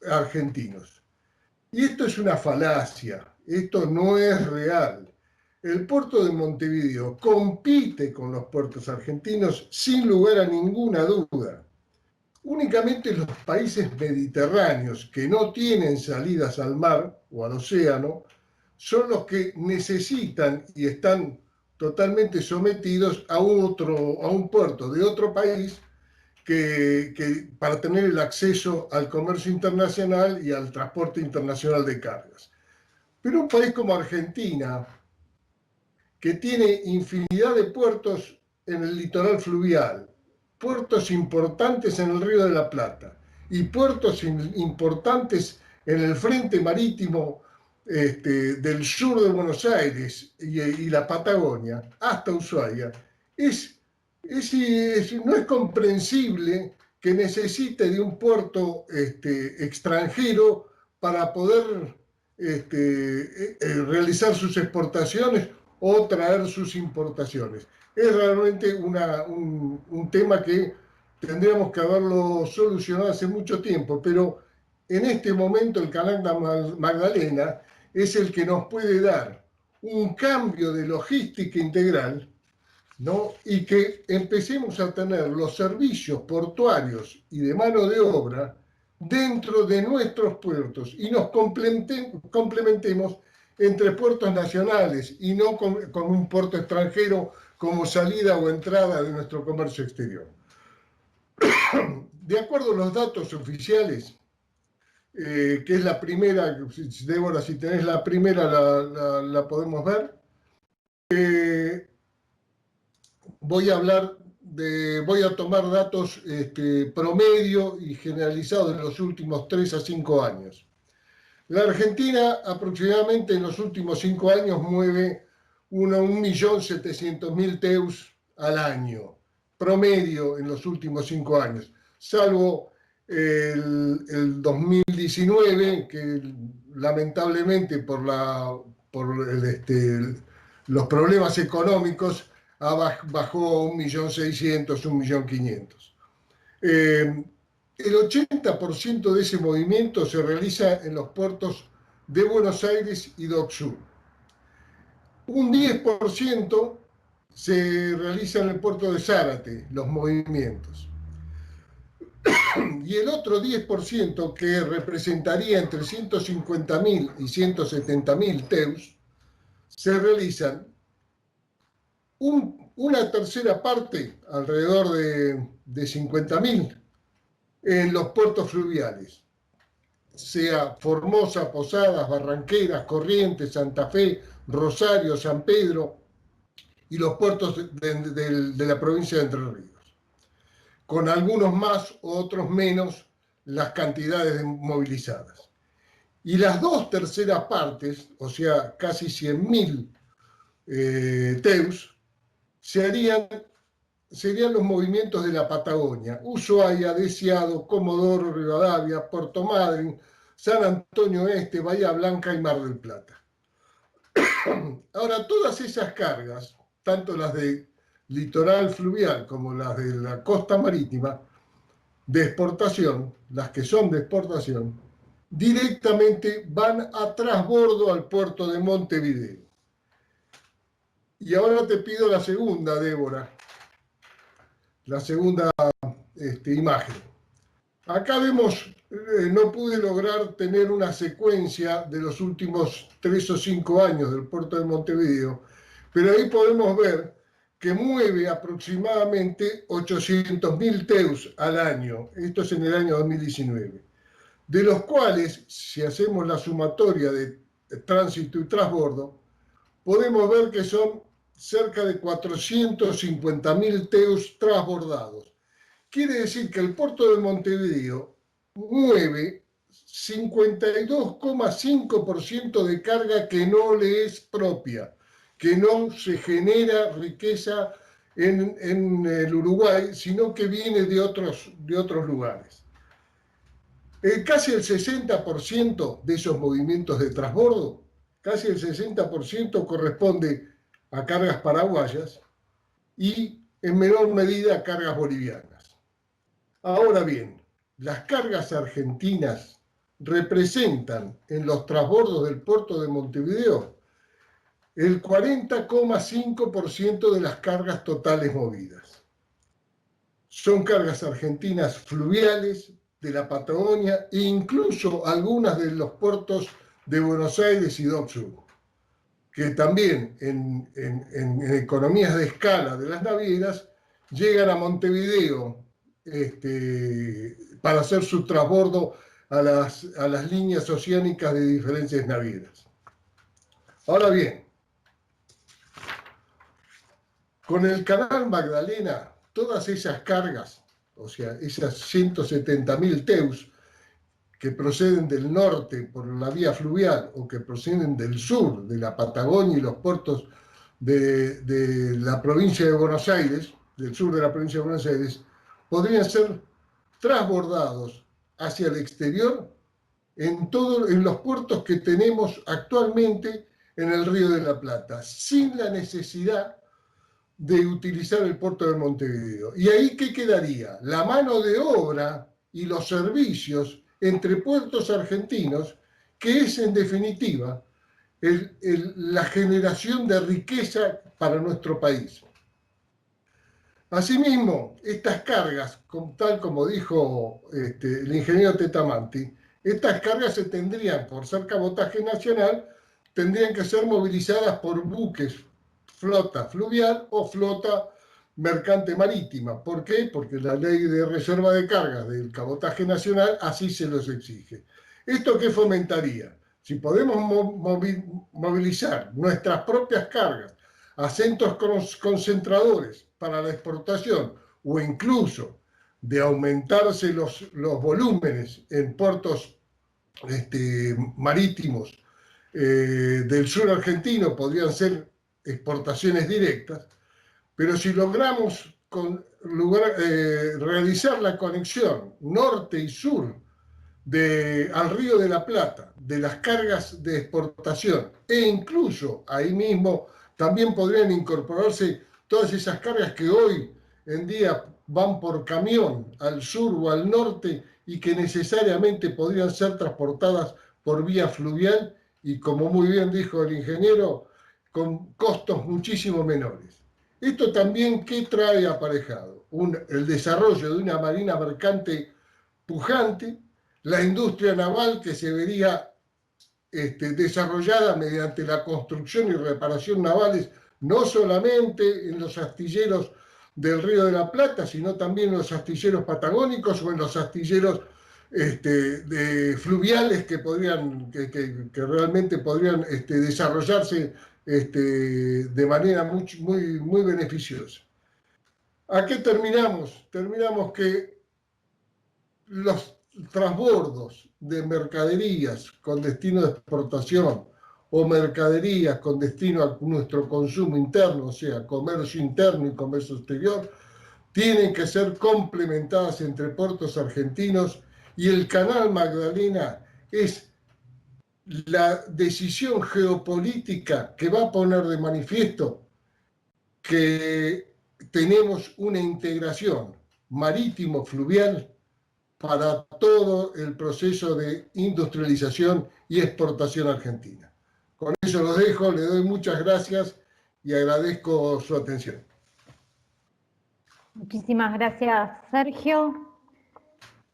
argentinos. Y esto es una falacia, esto no es real. El puerto de Montevideo compite con los puertos argentinos sin lugar a ninguna duda. Únicamente los países mediterráneos que no tienen salidas al mar o al océano son los que necesitan y están totalmente sometidos a un puerto de otro país para tener el acceso al comercio internacional y al transporte internacional de cargas. Pero un país como Argentina, que tiene infinidad de puertos en el litoral fluvial, puertos importantes en el Río de la Plata y puertos importantes en el frente marítimo del sur de Buenos Aires y la Patagonia hasta Ushuaia, no es comprensible que necesite de un puerto extranjero para poder realizar sus exportaciones o traer sus importaciones. Es realmente un tema que tendríamos que haberlo solucionado hace mucho tiempo, pero en este momento el canal Magdalena es el que nos puede dar un cambio de logística integral, ¿no? Y que empecemos a tener los servicios portuarios y de mano de obra dentro de nuestros puertos y nos complementemos entre puertos nacionales y no con un puerto extranjero como salida o entrada de nuestro comercio exterior. De acuerdo a los datos oficiales, que es la primera, Débora, si tenés la primera la podemos ver, voy a tomar datos promedio y generalizados de los últimos 3 a 5 años. La Argentina aproximadamente en los últimos 5 años mueve 1.700.000 TEUs al año, promedio en los últimos 5 años, salvo el 2019, que lamentablemente por los problemas económicos bajó 1.600.000, 1.500.000. El 80% de ese movimiento se realiza en los puertos de Buenos Aires y Dock Sud. Un 10% se realiza en el puerto de Zárate, los movimientos. Y el otro 10%, que representaría entre 150.000 y 170.000 TEUs, se realizan una tercera parte, alrededor de 50.000, en los puertos fluviales, sea Formosa, Posadas, Barranqueras, Corrientes, Santa Fe, Rosario, San Pedro y los puertos de la provincia de Entre Ríos. Con algunos más o otros menos las cantidades movilizadas. Y las 2/3 partes, o sea, casi 100.000 TEUs, serían los movimientos de la Patagonia: Ushuaia, Deseado, Comodoro Rivadavia, Puerto Madryn, San Antonio Este, Bahía Blanca y Mar del Plata. Ahora, todas esas cargas, tanto las de litoral fluvial como las de la costa marítima, de exportación, las que son de exportación, directamente van a trasbordo al puerto de Montevideo. Y ahora te pido la segunda, Débora, la segunda imagen. Acá vemos, no pude lograr tener una secuencia de los últimos 3 o 5 años del puerto de Montevideo, pero ahí podemos ver que mueve aproximadamente 800.000 TEUs al año. Esto es en el año 2019. De los cuales, si hacemos la sumatoria de tránsito y transbordo, podemos ver que son cerca de 450.000 TEUs transbordados. Quiere decir que el puerto de Montevideo mueve 52,5% de carga que no le es propia, que no se genera riqueza en el Uruguay, sino que viene de otros lugares. Casi el 60% de esos movimientos de transbordo, casi el 60% corresponde a cargas paraguayas y en menor medida a cargas bolivianas. Ahora bien, las cargas argentinas representan en los transbordos del puerto de Montevideo el 40,5% de las cargas totales movidas. Son cargas argentinas fluviales, de la Patagonia e incluso algunas de los puertos de Buenos Aires y Dock Sud, que también en economías de escala de las navieras llegan a Montevideo para hacer su transbordo a las líneas oceánicas de diferentes navieras. Ahora bien, con el canal Magdalena, todas esas cargas, o sea, esas 170.000 TEUs que proceden del norte por la vía fluvial o que proceden del sur, de la Patagonia y los puertos de la provincia de Buenos Aires, del sur de la provincia de Buenos Aires, podrían ser transbordados hacia el exterior en los puertos que tenemos actualmente en el Río de la Plata, sin la necesidad de utilizar el puerto de Montevideo. ¿Y ahí qué quedaría? La mano de obra y los servicios entre puertos argentinos, que es en definitiva la generación de riqueza para nuestro país. Asimismo, estas cargas, tal como dijo el ingeniero Tetamanti, estas cargas se tendrían, por ser cabotaje nacional, tendrían que ser movilizadas por buques, flota fluvial o flota mercante marítima. ¿Por qué? Porque la ley de reserva de cargas del cabotaje nacional así se los exige. ¿Esto qué fomentaría? Si podemos movilizar nuestras propias cargas a centros concentradores para la exportación o incluso de aumentarse los volúmenes en puertos marítimos del sur argentino, podrían ser exportaciones directas, pero si logramos realizar la conexión norte y sur al Río de la Plata, de las cargas de exportación, e incluso ahí mismo también podrían incorporarse todas esas cargas que hoy en día van por camión al sur o al norte y que necesariamente podrían ser transportadas por vía fluvial y, como muy bien dijo el ingeniero, con costos muchísimo menores. Esto también, ¿qué trae aparejado? El desarrollo de una marina mercante pujante, la industria naval que se vería desarrollada mediante la construcción y reparación navales, no solamente en los astilleros del Río de la Plata, sino también en los astilleros patagónicos o en los astilleros fluviales que realmente podrían desarrollarse de manera muy beneficiosa. ¿A qué terminamos? Terminamos que los transbordos de mercaderías con destino de exportación o mercaderías con destino a nuestro consumo interno, o sea, comercio interno y comercio exterior, tienen que ser complementadas entre puertos argentinos, y el Canal Magdalena es la decisión geopolítica que va a poner de manifiesto que tenemos una integración marítimo-fluvial para todo el proceso de industrialización y exportación argentina. Con eso los dejo, le doy muchas gracias y agradezco su atención. Muchísimas gracias, Sergio.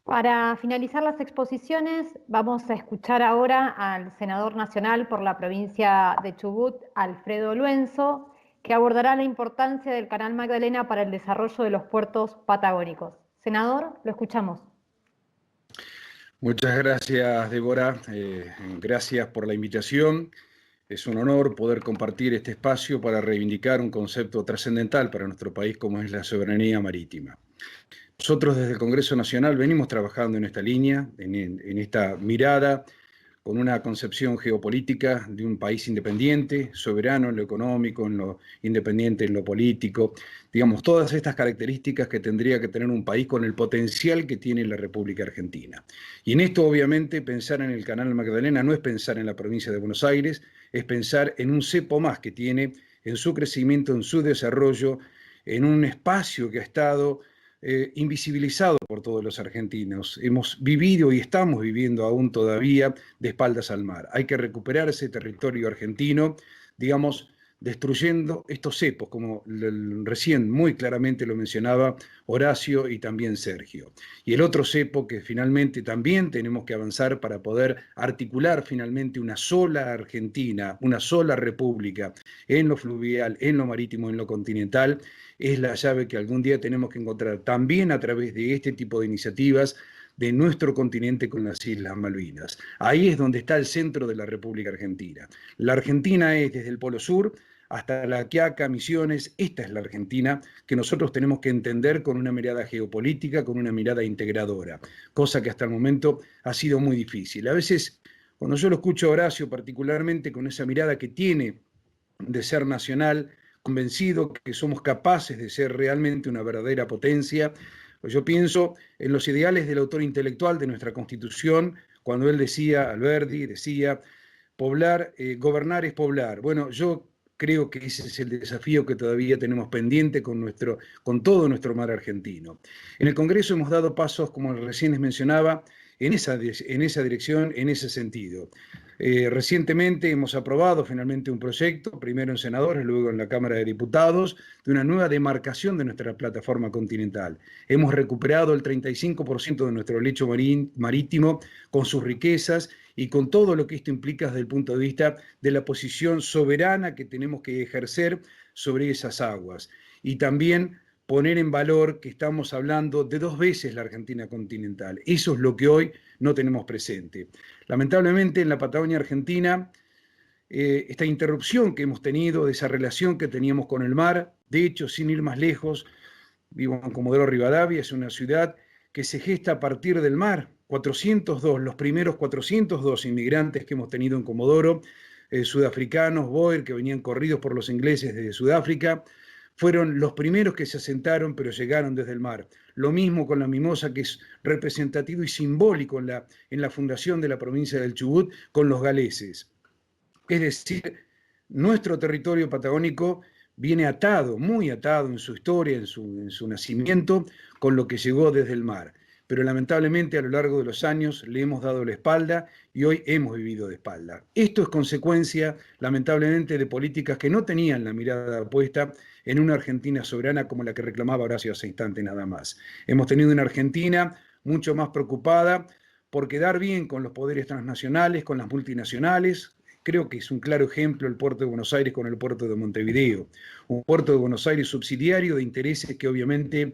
Para finalizar las exposiciones, vamos a escuchar ahora al senador nacional por la provincia de Chubut, Alfredo Luenzo, que abordará la importancia del Canal Magdalena para el desarrollo de los puertos patagónicos. Senador, lo escuchamos. Muchas gracias, Débora. Gracias por la invitación. Es un honor poder compartir este espacio para reivindicar un concepto trascendental para nuestro país como es la soberanía marítima. Nosotros desde el Congreso Nacional venimos trabajando en esta línea, en esta mirada, con una concepción geopolítica de un país independiente, soberano en lo económico, en lo independiente en lo político, digamos, todas estas características que tendría que tener un país con el potencial que tiene la República Argentina. Y en esto, obviamente, pensar en el Canal Magdalena no es pensar en la provincia de Buenos Aires, es pensar en un cepo más que tiene, en su crecimiento, en su desarrollo, en un espacio que ha estado invisibilizado por todos los argentinos. Hemos vivido y estamos viviendo aún todavía de espaldas al mar. Hay que recuperar ese territorio argentino, digamos, destruyendo estos cepos, como recién muy claramente lo mencionaba Horacio y también Sergio. Y el otro cepo que finalmente también tenemos que avanzar para poder articular finalmente una sola Argentina, una sola república en lo fluvial, en lo marítimo, en lo continental, es la llave que algún día tenemos que encontrar también a través de este tipo de iniciativas de nuestro continente con las Islas Malvinas. Ahí es donde está el centro de la República Argentina. La Argentina es desde el Polo Sur hasta La Quiaca, Misiones. Esta es la Argentina que nosotros tenemos que entender con una mirada geopolítica, con una mirada integradora, cosa que hasta el momento ha sido muy difícil. A veces, cuando yo lo escucho a Horacio, particularmente con esa mirada que tiene de ser nacional, convencido que somos capaces de ser realmente una verdadera potencia, pues yo pienso en los ideales del autor intelectual de nuestra Constitución, cuando él decía, Alberdi, decía, gobernar es poblar. Bueno, yo creo que ese es el desafío que todavía tenemos pendiente con todo nuestro mar argentino. En el Congreso hemos dado pasos, como recién les mencionaba, en esa dirección, en ese sentido. Recientemente hemos aprobado finalmente un proyecto, primero en senadores, luego en la Cámara de Diputados, de una nueva demarcación de nuestra plataforma continental. Hemos recuperado el 35% de nuestro lecho marítimo con sus riquezas y con todo lo que esto implica desde el punto de vista de la posición soberana que tenemos que ejercer sobre esas aguas. Y también poner en valor que estamos hablando de 2 veces la Argentina continental. Eso es lo que hoy no tenemos presente. Lamentablemente en la Patagonia Argentina, esta interrupción que hemos tenido de esa relación que teníamos con el mar, de hecho, sin ir más lejos, vivo en Comodoro Rivadavia, es una ciudad que se gesta a partir del mar. Los primeros 402 inmigrantes que hemos tenido en Comodoro, sudafricanos, Boer, que venían corridos por los ingleses desde Sudáfrica, fueron los primeros que se asentaron, pero llegaron desde el mar. Lo mismo con la mimosa, que es representativo y simbólico en la fundación de la provincia del Chubut, con los galeses. Es decir, nuestro territorio patagónico viene atado, muy atado en su historia, en su nacimiento, con lo que llegó desde el mar. Pero lamentablemente a lo largo de los años le hemos dado la espalda y hoy hemos vivido de espalda. Esto es consecuencia, lamentablemente, de políticas que no tenían la mirada puesta en una Argentina soberana como la que reclamaba Horacio hace instante nada más. Hemos tenido una Argentina mucho más preocupada por quedar bien con los poderes transnacionales, con las multinacionales. Creo que es un claro ejemplo el puerto de Buenos Aires con el puerto de Montevideo. Un puerto de Buenos Aires subsidiario de intereses que obviamente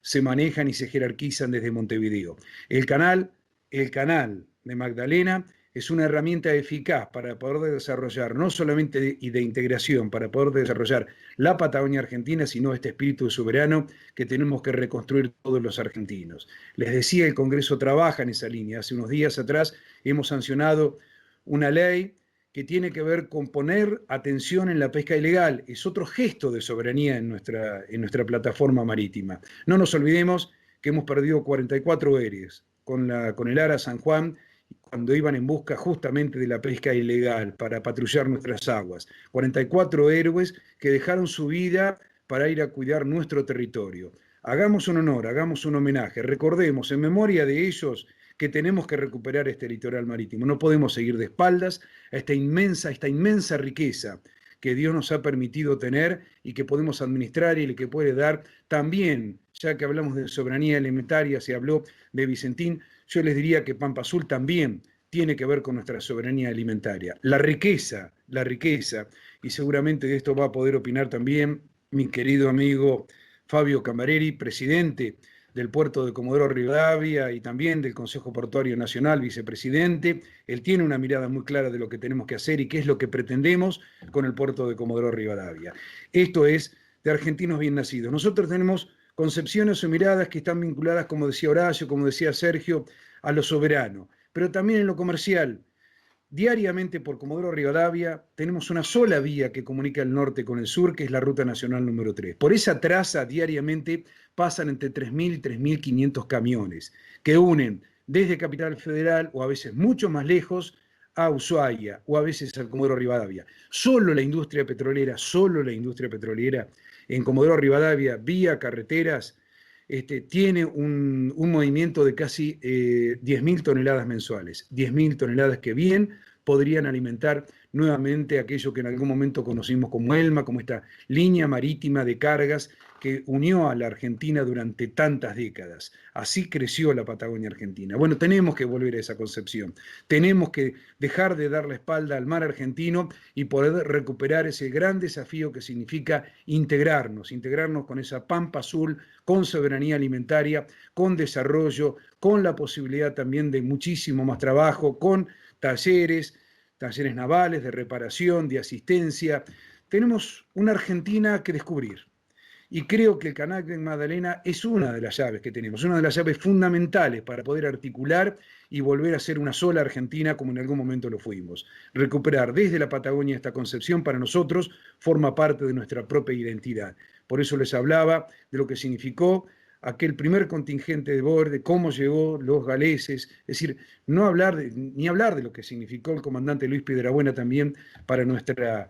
se manejan y se jerarquizan desde Montevideo. El canal de Magdalena es una herramienta eficaz para poder desarrollar, no solamente de integración, para poder desarrollar la Patagonia Argentina, sino este espíritu soberano que tenemos que reconstruir todos los argentinos. Les decía, el Congreso trabaja en esa línea. Hace unos días atrás hemos sancionado una ley que tiene que ver con poner atención en la pesca ilegal. Es otro gesto de soberanía en nuestra plataforma marítima. No nos olvidemos que hemos perdido 44 héroes con el Ara San Juan, cuando iban en busca justamente de la pesca ilegal para patrullar nuestras aguas. 44 héroes que dejaron su vida para ir a cuidar nuestro territorio. Hagamos un honor, hagamos un homenaje, recordemos en memoria de ellos que tenemos que recuperar este litoral marítimo. No podemos seguir de espaldas a esta inmensa riqueza que Dios nos ha permitido tener y que podemos administrar y que puede dar también, ya que hablamos de soberanía alimentaria, se habló de Vicentín, yo les diría que Pampa Azul también tiene que ver con nuestra soberanía alimentaria. La riqueza, y seguramente de esto va a poder opinar también mi querido amigo Fabio Cambareri, presidente del puerto de Comodoro Rivadavia y también del Consejo Portuario Nacional, vicepresidente. Él tiene una mirada muy clara de lo que tenemos que hacer y qué es lo que pretendemos con el puerto de Comodoro Rivadavia. Esto es de argentinos bien nacidos. Nosotros tenemos concepciones o miradas que están vinculadas, como decía Horacio, como decía Sergio, a lo soberano, pero también en lo comercial. Diariamente por Comodoro Rivadavia tenemos una sola vía que comunica el norte con el sur, que es la Ruta Nacional número 3. Por esa traza diariamente pasan entre 3.000 y 3.500 camiones que unen desde Capital Federal o a veces mucho más lejos a Ushuaia o a veces al Comodoro Rivadavia. Solo la industria petrolera en Comodoro Rivadavia, vía carreteras, tiene un movimiento de casi 10.000 toneladas mensuales. 10.000 toneladas que bien podrían alimentar nuevamente aquello que en algún momento conocimos como ELMA, como esta línea marítima de cargas que unió a la Argentina durante tantas décadas. Así creció la Patagonia Argentina. Bueno, tenemos que volver a esa concepción. Tenemos que dejar de dar la espalda al mar argentino y poder recuperar ese gran desafío que significa integrarnos con esa Pampa Azul, con soberanía alimentaria, con desarrollo, con la posibilidad también de muchísimo más trabajo, con talleres navales, de reparación, de asistencia. Tenemos una Argentina que descubrir. Y creo que el canal de Magdalena es una de las llaves que tenemos, una de las llaves fundamentales para poder articular y volver a ser una sola Argentina como en algún momento lo fuimos. Recuperar desde la Patagonia esta concepción para nosotros forma parte de nuestra propia identidad. Por eso les hablaba de lo que significó aquel primer contingente de borde, cómo llegó los galeses, es decir, ni hablar de lo que significó el comandante Luis Piedrabuena también para nuestra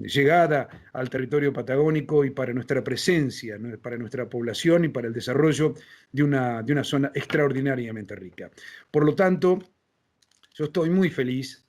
llegada al territorio patagónico y para nuestra presencia, para nuestra población y para el desarrollo de una zona extraordinariamente rica. Por lo tanto, yo estoy muy feliz.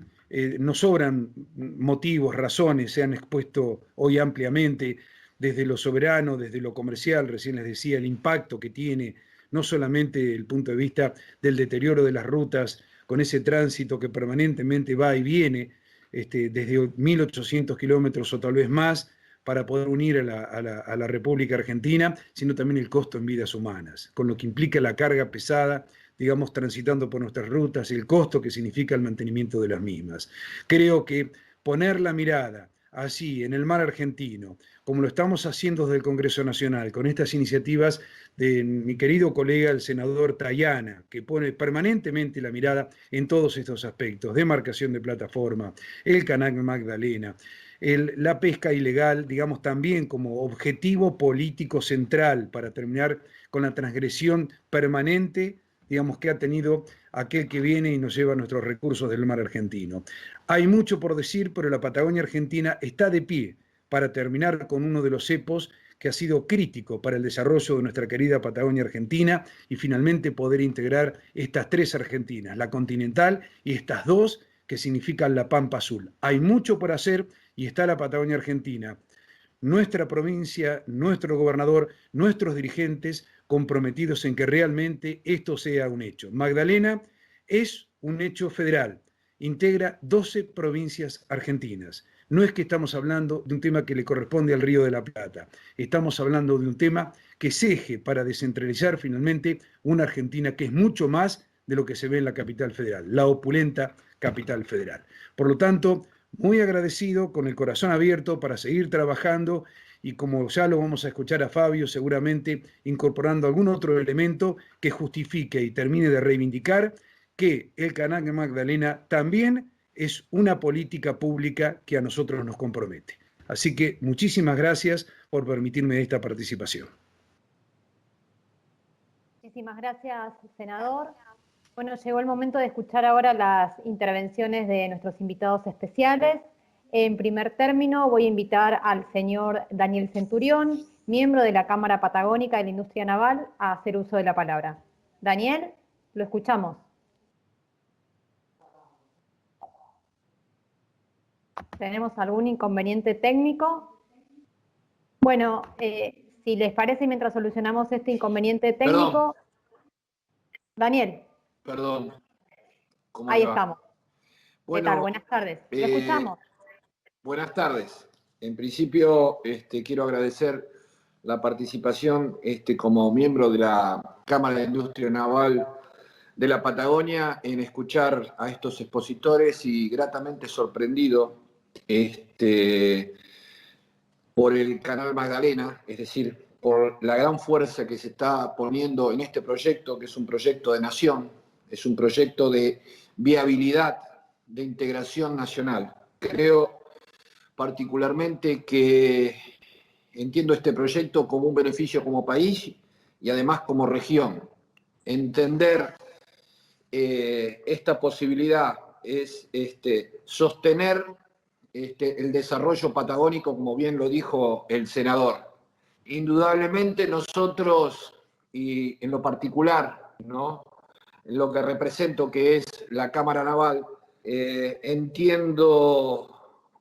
Nos sobran motivos, razones, se han expuesto hoy ampliamente desde lo soberano, desde lo comercial. Recién les decía el impacto que tiene no solamente el punto de vista del deterioro de las rutas, con ese tránsito que permanentemente va y viene, desde 1.800 kilómetros o tal vez más, para poder unir a la República Argentina, sino también el costo en vidas humanas, con lo que implica la carga pesada, digamos, transitando por nuestras rutas, y el costo que significa el mantenimiento de las mismas. Creo que poner la mirada así en el mar argentino, como lo estamos haciendo desde el Congreso Nacional, con estas iniciativas de mi querido colega, el senador Tayana, que pone permanentemente la mirada en todos estos aspectos, demarcación de plataforma, el Canal Magdalena, la pesca ilegal, digamos, también como objetivo político central para terminar con la transgresión permanente, digamos, que ha tenido aquel que viene y nos lleva nuestros recursos del mar argentino. Hay mucho por decir, pero la Patagonia Argentina está de pie para terminar con uno de los cepos que ha sido crítico para el desarrollo de nuestra querida Patagonia Argentina y finalmente poder integrar estas tres Argentinas, la continental y estas dos que significan la Pampa Azul. Hay mucho por hacer y está la Patagonia Argentina, nuestra provincia, nuestro gobernador, nuestros dirigentes comprometidos en que realmente esto sea un hecho. Magdalena es un hecho federal, integra 12 provincias argentinas. No es que estamos hablando de un tema que le corresponde al Río de la Plata, estamos hablando de un tema que se eje para descentralizar finalmente una Argentina que es mucho más de lo que se ve en la capital federal, la opulenta capital federal. Por lo tanto, muy agradecido, con el corazón abierto para seguir trabajando y como ya lo vamos a escuchar a Fabio, seguramente incorporando algún otro elemento que justifique y termine de reivindicar que el Canal de Magdalena también es una política pública que a nosotros nos compromete. Así que muchísimas gracias por permitirme esta participación. Muchísimas gracias, senador. Bueno, llegó el momento de escuchar ahora las intervenciones de nuestros invitados especiales. En primer término, voy a invitar al señor Daniel Centurión, miembro de la Cámara Patagónica de la Industria Naval, a hacer uso de la palabra. Daniel, lo escuchamos. ¿Tenemos algún inconveniente técnico? Bueno, si les parece, mientras solucionamos este inconveniente técnico... Perdón. Daniel. Perdón. Ahí estamos. Bueno, ¿qué tal? Buenas tardes. ¿Lo escuchamos? Buenas tardes. En principio, quiero agradecer la participación como miembro de la Cámara de Industria Naval de la Patagonia en escuchar a estos expositores y gratamente sorprendido por el Canal Magdalena, es decir, por la gran fuerza que se está poniendo en este proyecto, que es un proyecto de nación, es un proyecto de viabilidad, de integración nacional. Creo particularmente que entiendo este proyecto como un beneficio como país y además como región. Entender esta posibilidad es sostener el desarrollo patagónico, como bien lo dijo el senador. Indudablemente nosotros, y en lo particular, ¿no?, en lo que represento, que es la Cámara Naval, entiendo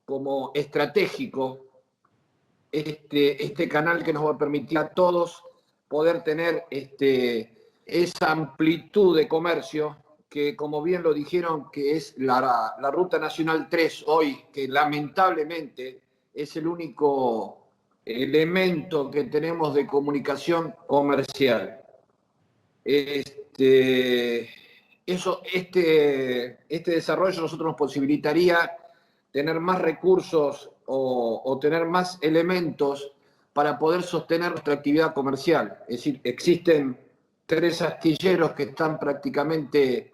como estratégico este canal que nos va a permitir a todos poder tener esa amplitud de comercio que, como bien lo dijeron, que es la Ruta Nacional 3 hoy, que lamentablemente es el único elemento que tenemos de comunicación comercial. Este desarrollo a nosotros nos posibilitaría tener más recursos o tener más elementos para poder sostener nuestra actividad comercial. Es decir, existen 3 astilleros que están prácticamente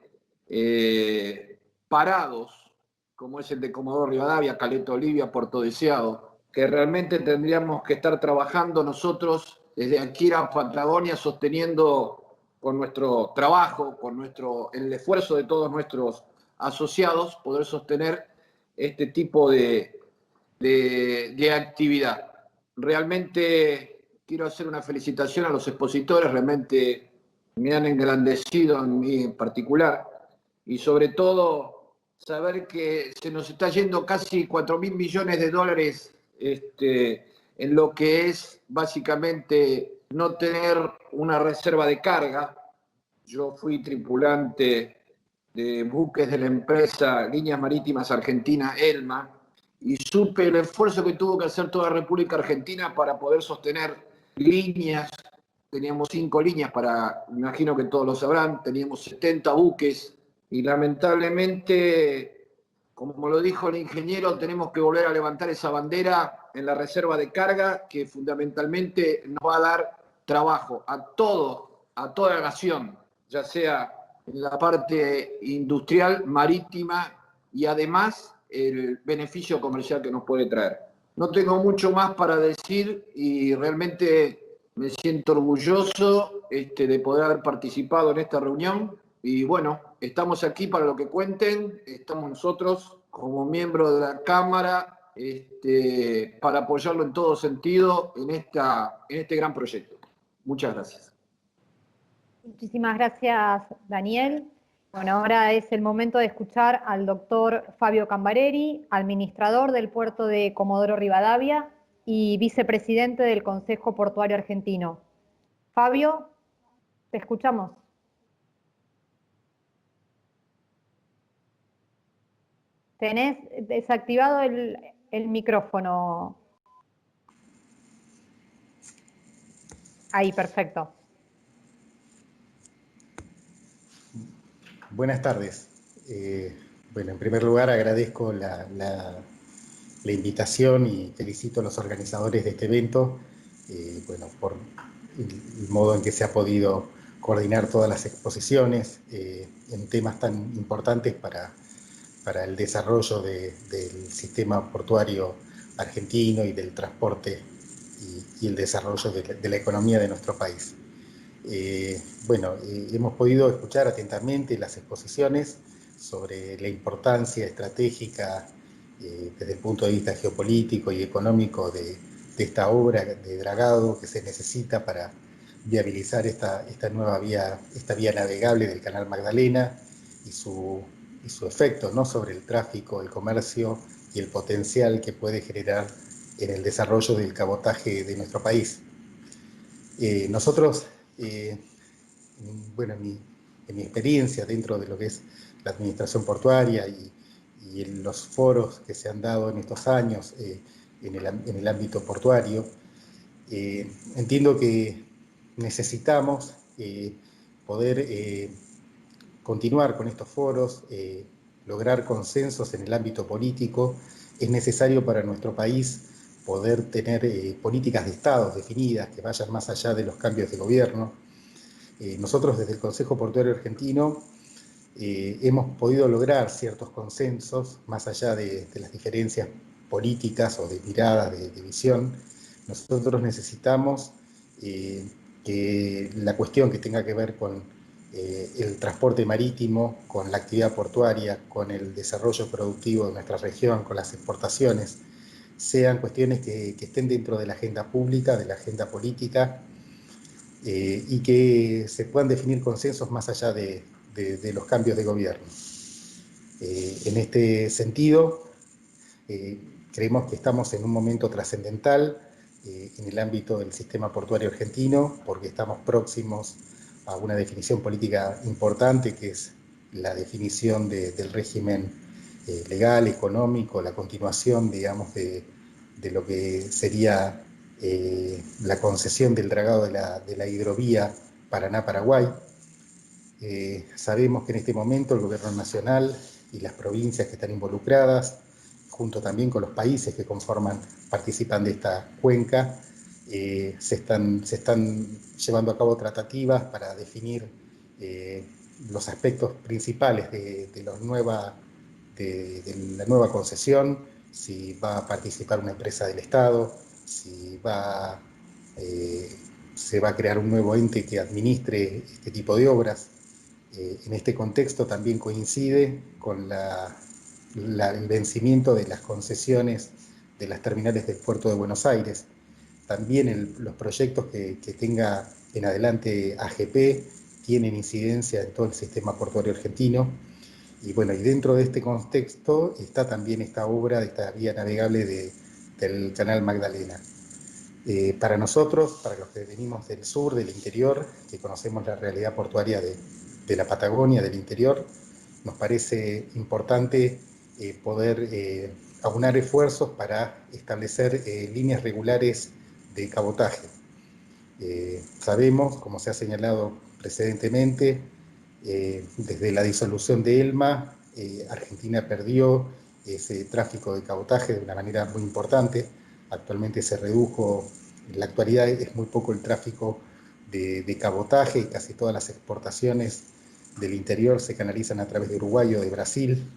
parados, como es el de Comodoro Rivadavia, Caleta Olivia, Puerto Deseado, que realmente tendríamos que estar trabajando nosotros desde aquí a Patagonia, sosteniendo con nuestro trabajo, con el esfuerzo de todos nuestros asociados, poder sostener este tipo de actividad. Realmente quiero hacer una felicitación a los expositores, realmente me han engrandecido en mí en particular, y sobre todo saber que se nos está yendo casi 4.000 millones de dólares en lo que es básicamente no tener una reserva de carga. Yo fui tripulante de buques de la empresa Líneas Marítimas Argentina, ELMA, y supe el esfuerzo que tuvo que hacer toda la República Argentina para poder sostener líneas. Teníamos 5 líneas me imagino que todos lo sabrán, teníamos 70 buques, y lamentablemente como lo dijo el ingeniero, tenemos que volver a levantar esa bandera en la reserva de carga que fundamentalmente nos va a dar trabajo a toda la nación, ya sea en la parte industrial, marítima y además el beneficio comercial que nos puede traer. No tengo mucho más para decir y realmente me siento orgulloso de poder haber participado en esta reunión. Y bueno, estamos aquí para lo que cuenten, estamos nosotros como miembros de la Cámara para apoyarlo en todo sentido en este gran proyecto. Muchas gracias. Muchísimas gracias, Daniel. Bueno, ahora es el momento de escuchar al doctor Fabio Cambareri, administrador del puerto de Comodoro Rivadavia y vicepresidente del Consejo Portuario Argentino. Fabio, te escuchamos. Tenés desactivado el micrófono. Ahí, perfecto. Buenas tardes. Bueno, en primer lugar agradezco la invitación y felicito a los organizadores de este evento, por el modo en que se ha podido coordinar todas las exposiciones en temas tan importantes para el desarrollo del sistema portuario argentino y del transporte y el desarrollo de la economía de nuestro país. Hemos podido escuchar atentamente las exposiciones sobre la importancia estratégica desde el punto de vista geopolítico y económico de esta obra de dragado que se necesita para viabilizar esta nueva vía, esta vía navegable del Canal Magdalena y su efecto, ¿no?, sobre el tráfico, el comercio y el potencial que puede generar en el desarrollo del cabotaje de nuestro país. Nosotros, en mi experiencia dentro de lo que es la administración portuaria y en los foros que se han dado en estos años en el ámbito portuario, entiendo que necesitamos poder continuar con estos foros, lograr consensos en el ámbito político. Es necesario para nuestro país poder tener políticas de Estado definidas que vayan más allá de los cambios de gobierno. Nosotros desde el Consejo Portuario Argentino hemos podido lograr ciertos consensos más allá de las diferencias políticas o de miradas, de visión. Nosotros necesitamos que la cuestión que tenga que ver con el transporte marítimo, con la actividad portuaria, con el desarrollo productivo de nuestra región, con las exportaciones, sean cuestiones que estén dentro de la agenda pública, de la agenda política, y que se puedan definir consensos más allá de los cambios de gobierno. En este sentido, creemos que estamos en un momento trascendental en el ámbito del sistema portuario argentino, porque estamos próximos a una definición política importante, que es la definición del régimen legal, económico, la continuación, digamos, de lo que sería la concesión del dragado de la hidrovía Paraná-Paraguay. Sabemos que en este momento el gobierno nacional y las provincias que están involucradas, junto también con los países que participan de esta cuenca, se están llevando a cabo tratativas para definir los aspectos principales de la nueva concesión, si va a participar una empresa del Estado, si se va a crear un nuevo ente que administre este tipo de obras. En este contexto también coincide con el vencimiento de las concesiones de las terminales del puerto de Buenos Aires. También los proyectos que tenga en adelante AGP tienen incidencia en todo el sistema portuario argentino. Y bueno, y dentro de este contexto está también esta obra de esta vía navegable del Canal Magdalena. Para nosotros, para los que venimos del sur, del interior, que conocemos la realidad portuaria de la Patagonia, del interior, nos parece importante poder aunar esfuerzos para establecer líneas regulares de cabotaje. Sabemos, como se ha señalado precedentemente, desde la disolución de ELMA, Argentina perdió ese tráfico de cabotaje de una manera muy importante. Actualmente se redujo, en la actualidad es muy poco el tráfico de cabotaje y casi todas las exportaciones del interior se canalizan a través de Uruguay o de Brasil.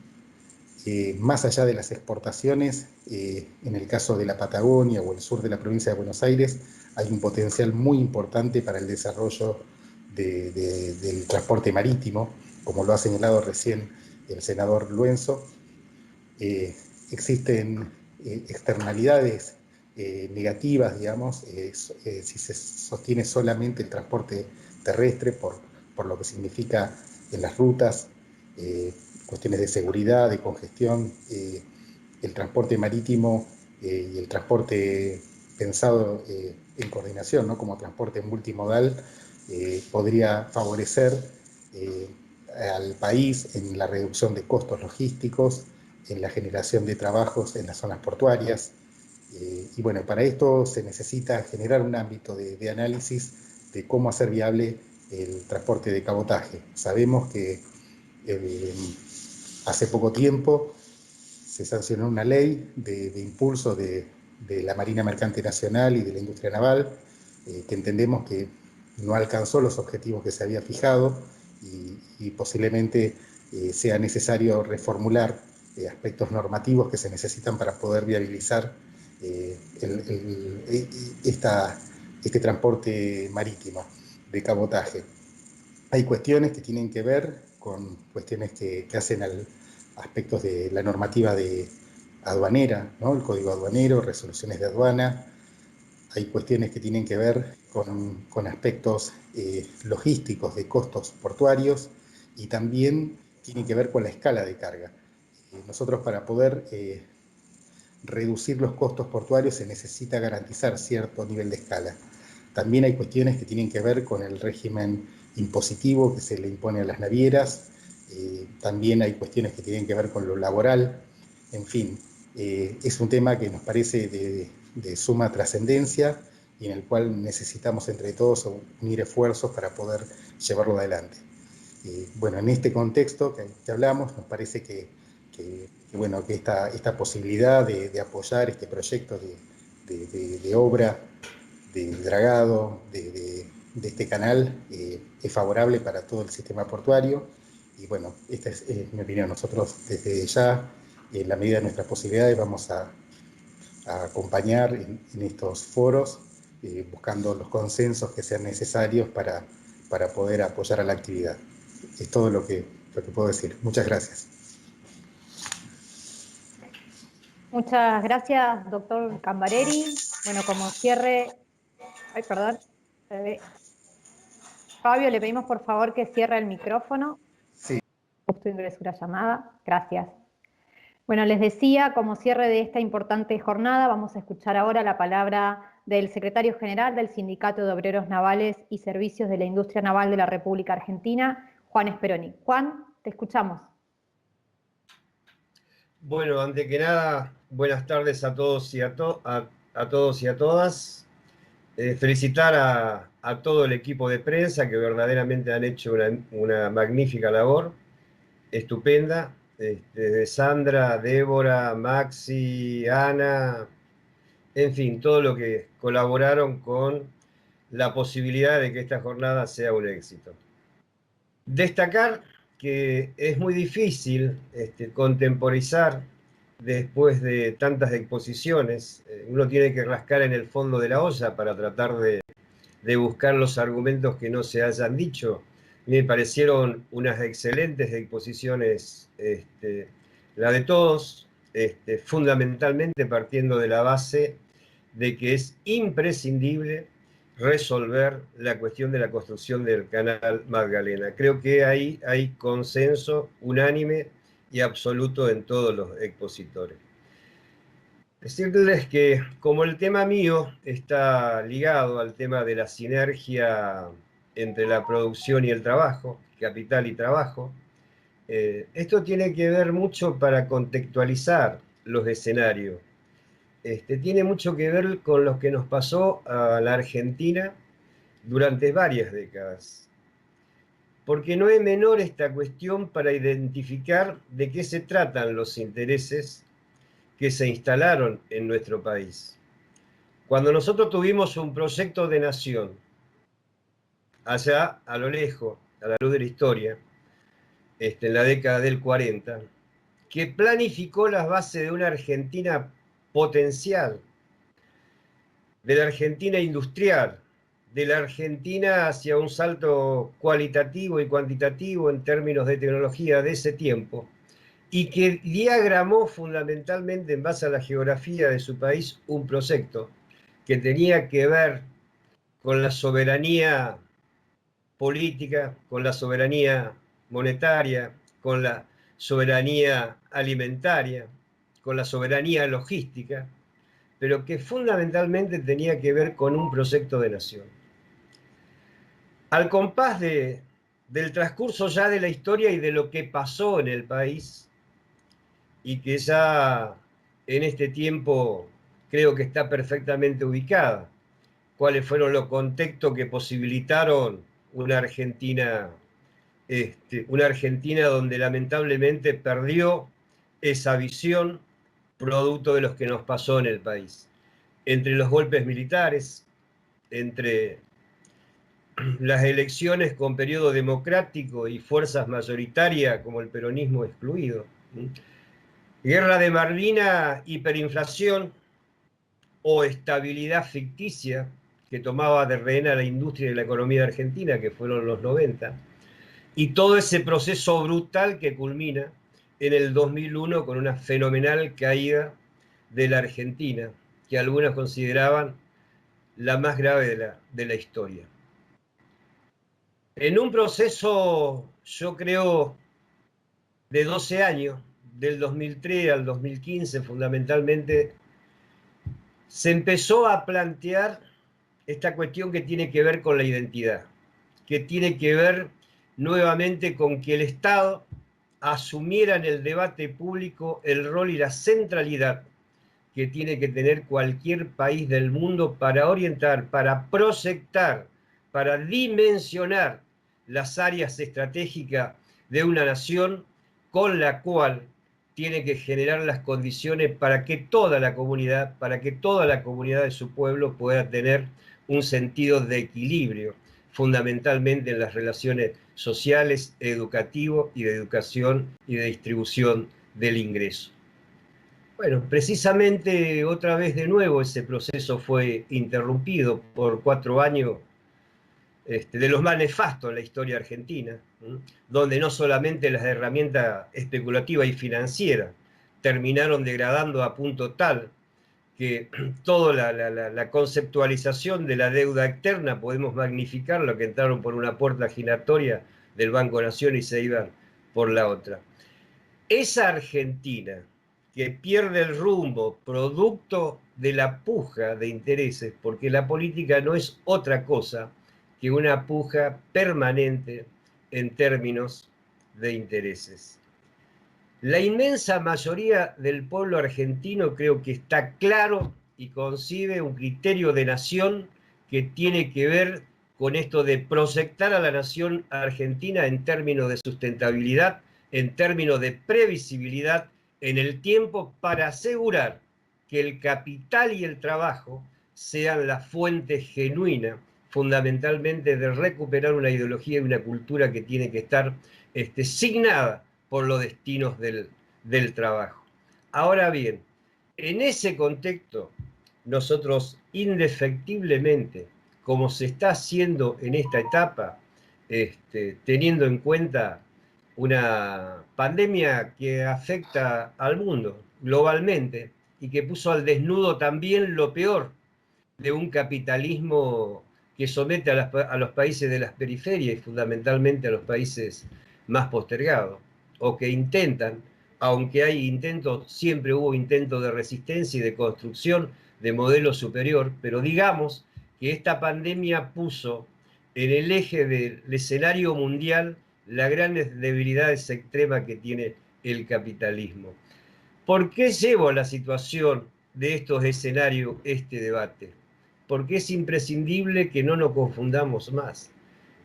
Más allá de las exportaciones, en el caso de la Patagonia o el sur de la provincia de Buenos Aires, hay un potencial muy importante para el desarrollo del transporte marítimo, como lo ha señalado recién el senador Luenzo. Existen externalidades negativas, digamos, si se sostiene solamente el transporte terrestre por lo que significa en las rutas, cuestiones de seguridad, de congestión, el transporte marítimo y el transporte pensado en coordinación, ¿no? Como transporte multimodal, podría favorecer al país en la reducción de costos logísticos, en la generación de trabajos en las zonas portuarias. Y bueno, para esto se necesita generar un ámbito de análisis de cómo hacer viable el transporte de cabotaje. Sabemos que hace poco tiempo se sancionó una ley de impulso de la Marina Mercante Nacional y de la industria naval, que entendemos que no alcanzó los objetivos que se había fijado y posiblemente sea necesario reformular aspectos normativos que se necesitan para poder viabilizar este transporte marítimo de cabotaje. Hay cuestiones que tienen que ver con cuestiones que hacen aspectos de la normativa aduanera, ¿no? El código aduanero, resoluciones de aduana. Hay cuestiones que tienen que ver con aspectos logísticos de costos portuarios y también tienen que ver con la escala de carga. Nosotros, para poder reducir los costos portuarios, se necesita garantizar cierto nivel de escala. También hay cuestiones que tienen que ver con el régimen impositivo que se le impone a las navieras. También hay cuestiones que tienen que ver con lo laboral. En fin, es un tema que nos parece de suma trascendencia y en el cual necesitamos entre todos unir esfuerzos para poder llevarlo adelante. Bueno, en este contexto que hablamos, nos parece que esta posibilidad de apoyar este proyecto de obra, de dragado, de este canal, es favorable para todo el sistema portuario. Y bueno, esta es mi opinión. Nosotros desde ya, en la medida de nuestras posibilidades, vamos a acompañar en estos foros, buscando los consensos que sean necesarios para poder apoyar a la actividad. Es todo lo que puedo decir. Muchas gracias. Muchas gracias, doctor Cambareri. Bueno, como cierre... Ay, perdón. Fabio, le pedimos por favor que cierre el micrófono. Sí. Justo ingresó una llamada. Gracias. Bueno, les decía, como cierre de esta importante jornada, vamos a escuchar ahora la palabra del secretario general del Sindicato de Obreros Navales y Servicios de la Industria Naval de la República Argentina, Juan Speroni. Juan, te escuchamos. Bueno, antes que nada, buenas tardes a todos y a todos y a todas. Felicitar a todo el equipo de prensa que verdaderamente han hecho una magnífica labor, estupenda, desde Sandra, Débora, Maxi, Ana, en fin, todo lo que colaboraron con la posibilidad de que esta jornada sea un éxito. Destacar que es muy difícil contemporizar después de tantas exposiciones. Uno tiene que rascar en el fondo de la olla para tratar de buscar los argumentos que no se hayan dicho. Me parecieron unas excelentes exposiciones, la de todos, fundamentalmente partiendo de la base de que es imprescindible resolver la cuestión de la construcción del canal Magdalena. Creo que ahí hay consenso unánime y absoluto en todos los expositores. Decirles que como el tema mío está ligado al tema de la sinergia entre la producción y el trabajo, capital y trabajo, esto tiene que ver mucho para contextualizar los escenarios. Tiene mucho que ver con lo que nos pasó a la Argentina durante varias décadas. porque no es menor esta cuestión para identificar de qué se tratan los intereses que se instalaron en nuestro país. Cuando nosotros tuvimos un proyecto de nación, allá a lo lejos, a la luz de la historia, en la década del 40, que planificó las bases de una Argentina potencial, de la Argentina industrial, de la Argentina hacia un salto cualitativo y cuantitativo en términos de tecnología de ese tiempo, y que diagramó fundamentalmente en base a la geografía de su país un proyecto que tenía que ver con la soberanía política, con la soberanía monetaria, con la soberanía alimentaria, con la soberanía logística, pero que fundamentalmente tenía que ver con un proyecto de nación. Al compás del transcurso ya de la historia y de lo que pasó en el país, y que ya en este tiempo creo que está perfectamente ubicada, cuáles fueron los contextos que posibilitaron una Argentina donde lamentablemente perdió esa visión producto de lo que nos pasó en el país. Entre los golpes militares, entre las elecciones con periodo democrático y fuerzas mayoritarias como el peronismo excluido, guerra de Malvinas, hiperinflación o estabilidad ficticia que tomaba de rehén a la industria y la economía argentina, que fueron los 90, y todo ese proceso brutal que culmina en el 2001 con una fenomenal caída de la Argentina, que algunos consideraban la más grave de la historia. En un proceso, yo creo, de 12 años, del 2003 al 2015 fundamentalmente, se empezó a plantear esta cuestión que tiene que ver con la identidad, que tiene que ver nuevamente con que el Estado asumiera en el debate público el rol y la centralidad que tiene que tener cualquier país del mundo para orientar, para proyectar, para dimensionar las áreas estratégicas de una nación con la cual tiene que generar las condiciones para que toda la comunidad de su pueblo pueda tener un sentido de equilibrio, fundamentalmente en las relaciones sociales, educativas y de educación y de distribución del ingreso. Bueno, precisamente otra vez de nuevo ese proceso fue interrumpido por 4 años de los más nefastos en la historia argentina, donde no solamente las herramientas especulativas y financieras terminaron degradando a punto tal que toda la conceptualización de la deuda externa podemos magnificarlo, que entraron por una puerta giratoria del Banco Nación y se iban por la otra. Esa Argentina que pierde el rumbo producto de la puja de intereses, porque la política no es otra cosa que una puja permanente en términos de intereses. La inmensa mayoría del pueblo argentino creo que está claro y concibe un criterio de nación que tiene que ver con esto de proyectar a la nación argentina en términos de sustentabilidad, en términos de previsibilidad en el tiempo, para asegurar que el capital y el trabajo sean la fuente genuina, fundamentalmente de recuperar una ideología y una cultura que tiene que estar signada por los destinos del trabajo. Ahora bien, en ese contexto, nosotros indefectiblemente, como se está haciendo en esta etapa, teniendo en cuenta una pandemia que afecta al mundo globalmente y que puso al desnudo también lo peor de un capitalismo que somete a los países de las periferias y fundamentalmente a los países más postergados, o que intentan, aunque hay intentos, siempre hubo intentos de resistencia y de construcción de modelo superior, pero digamos que esta pandemia puso en el eje del escenario mundial las grandes debilidades extremas que tiene el capitalismo. ¿Por qué llevo a la situación de estos escenarios este debate? Porque es imprescindible que no nos confundamos más.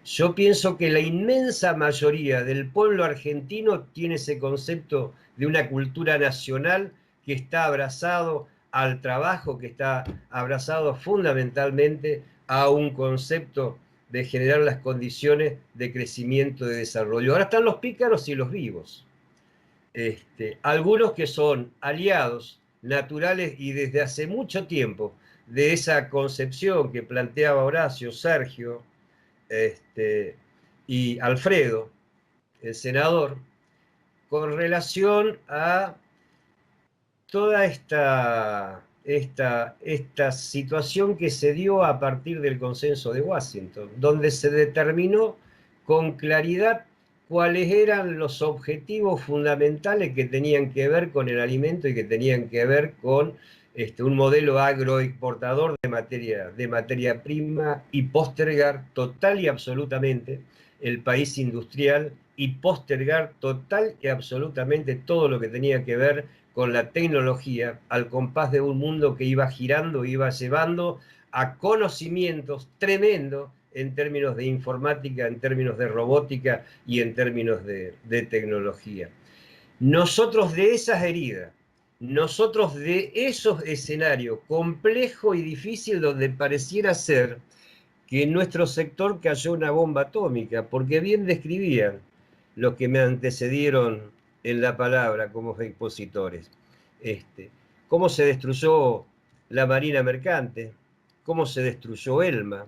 Yo pienso que la inmensa mayoría del pueblo argentino tiene ese concepto de una cultura nacional que está abrazado al trabajo, que está abrazado fundamentalmente a un concepto de generar las condiciones de crecimiento y de desarrollo. Ahora están los pícaros y los vivos. Algunos que son aliados naturales y desde hace mucho tiempo de esa concepción que planteaba Horacio, Sergio y Alfredo, el senador, con relación a toda esta situación que se dio a partir del consenso de Washington, donde se determinó con claridad cuáles eran los objetivos fundamentales que tenían que ver con el alimento y que tenían que ver con un modelo agroexportador de materia prima y postergar total y absolutamente el país industrial y postergar total y absolutamente todo lo que tenía que ver con la tecnología al compás de un mundo que iba girando, iba llevando a conocimientos tremendos en términos de informática, en términos de robótica y en términos de tecnología. Nosotros de esas heridas, nosotros de esos escenarios complejo y difícil donde pareciera ser que en nuestro sector cayó una bomba atómica, porque bien describían los que me antecedieron en la palabra como expositores. Cómo se destruyó la Marina Mercante, cómo se destruyó Elma,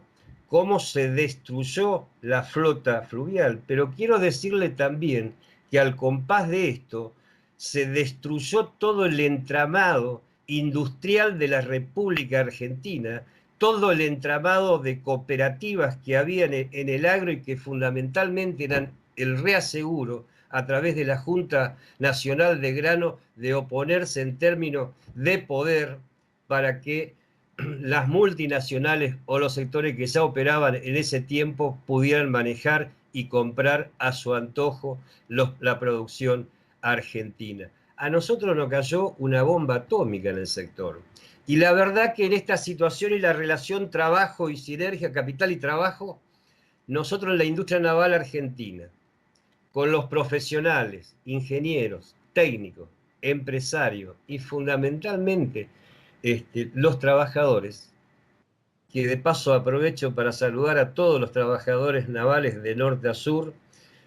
cómo se destruyó la flota fluvial. Pero quiero decirle también que al compás de esto se destruyó todo el entramado industrial de la República Argentina, todo el entramado de cooperativas que había en el agro y que fundamentalmente eran el reaseguro a través de la Junta Nacional de Grano de oponerse en términos de poder para que las multinacionales o los sectores que ya operaban en ese tiempo pudieran manejar y comprar a su antojo la producción argentina. A nosotros nos cayó una bomba atómica en el sector. Y la verdad que en esta situación y la relación trabajo y sinergia, capital y trabajo, nosotros en la industria naval argentina, con los profesionales, ingenieros, técnicos, empresarios y fundamentalmente los trabajadores, que de paso aprovecho para saludar a todos los trabajadores navales de norte a sur,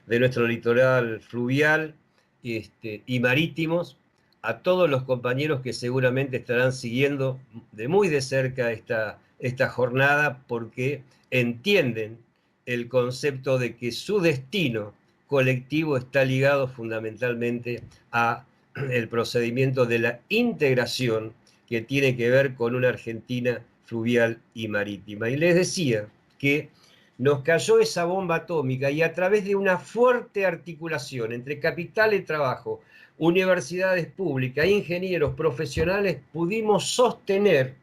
de nuestro litoral fluvial y marítimos, a todos los compañeros que seguramente estarán siguiendo de muy de cerca esta jornada porque entienden el concepto de que su destino colectivo está ligado fundamentalmente a el procedimiento de la integración que tiene que ver con una Argentina fluvial y marítima. Y les decía que nos cayó esa bomba atómica y a través de una fuerte articulación entre capital y trabajo, universidades públicas, ingenieros, profesionales, pudimos sostener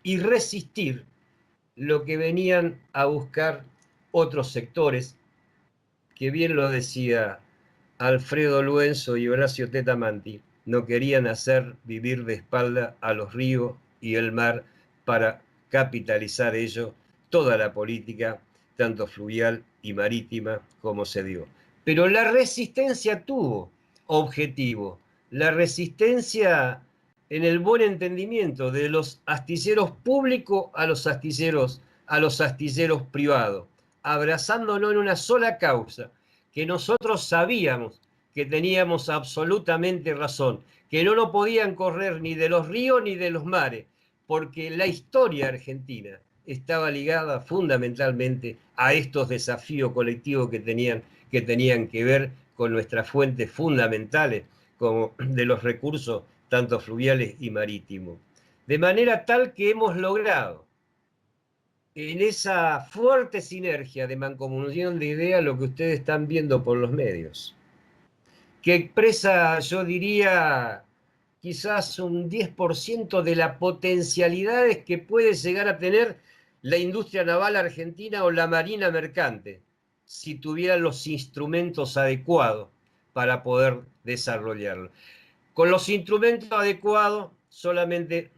y resistir lo que venían a buscar otros sectores, que bien lo decía Alfredo Luenzo y Horacio Tetamanti, no querían hacer vivir de espalda a los ríos y el mar para capitalizar ello toda la política, tanto fluvial y marítima como se dio. Pero la resistencia tuvo objetivo, la resistencia en el buen entendimiento de los astilleros públicos a los astilleros privados, abrazándonos en una sola causa, que nosotros sabíamos que teníamos absolutamente razón, que no lo podían correr ni de los ríos ni de los mares, porque la historia argentina estaba ligada fundamentalmente a estos desafíos colectivos que tenían que ver con nuestras fuentes fundamentales, como de los recursos tanto fluviales y marítimos. De manera tal que hemos logrado en esa fuerte sinergia de mancomunión de ideas lo que ustedes están viendo por los medios, que expresa, yo diría, quizás un 10% de las potencialidades que puede llegar a tener la industria naval argentina o la marina mercante, si tuvieran los instrumentos adecuados para poder desarrollarlo. Con los instrumentos adecuados solamente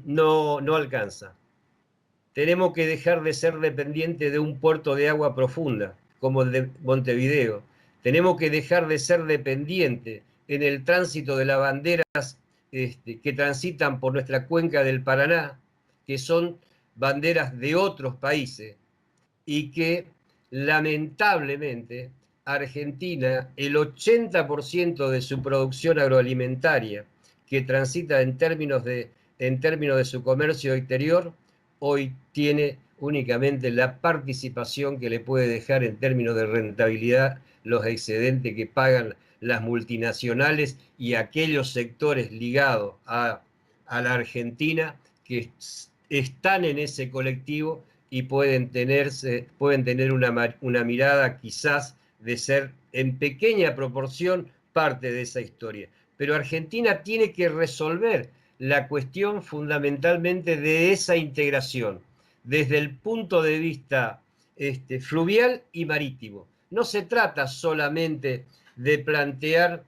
no alcanza. tenemos que dejar de ser dependientes de un puerto de agua profunda, como el de Montevideo. Tenemos que dejar de ser dependientes en el tránsito de las banderas que transitan por nuestra cuenca del Paraná, que son banderas de otros países, y que lamentablemente Argentina, el 80% de su producción agroalimentaria que transita en términos de su comercio exterior, hoy tiene únicamente la participación que le puede dejar en términos de rentabilidad los excedentes que pagan las multinacionales y aquellos sectores ligados a la Argentina que están en ese colectivo y pueden tener una mirada quizás de ser en pequeña proporción parte de esa historia. Pero Argentina tiene que resolver la cuestión fundamentalmente de esa integración, desde el punto de vista fluvial y marítimo. No se trata solamente de plantear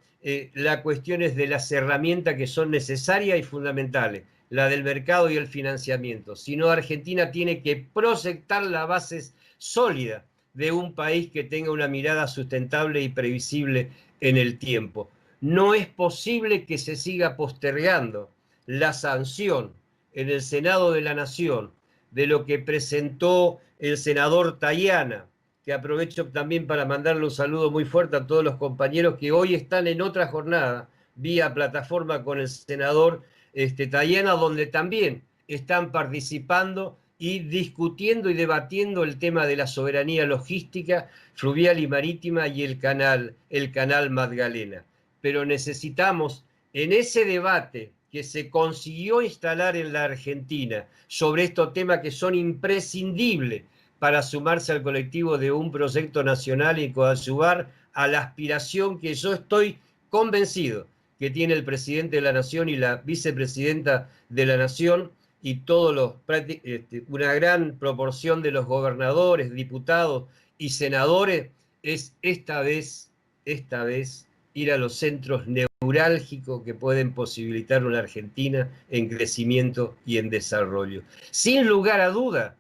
las cuestiones de las herramientas que son necesarias y fundamentales, la del mercado y el financiamiento, sino Argentina tiene que proyectar las bases sólidas de un país que tenga una mirada sustentable y previsible en el tiempo. No es posible que se siga postergando la sanción en el Senado de la Nación de lo que presentó el senador Tayana, que aprovecho también para mandarle un saludo muy fuerte a todos los compañeros que hoy están en otra jornada vía plataforma con el senador Tayana, donde también están participando y discutiendo y debatiendo el tema de la soberanía logística, fluvial y marítima y el canal Magdalena. Pero necesitamos, en ese debate que se consiguió instalar en la Argentina sobre estos temas que son imprescindibles para sumarse al colectivo de un proyecto nacional y coadyuvar a la aspiración que yo estoy convencido que tiene el presidente de la Nación y la vicepresidenta de la Nación y una gran proporción de los gobernadores, diputados y senadores, es esta vez ir a los centros neurálgicos que pueden posibilitar una Argentina en crecimiento y en desarrollo. Sin lugar a duda,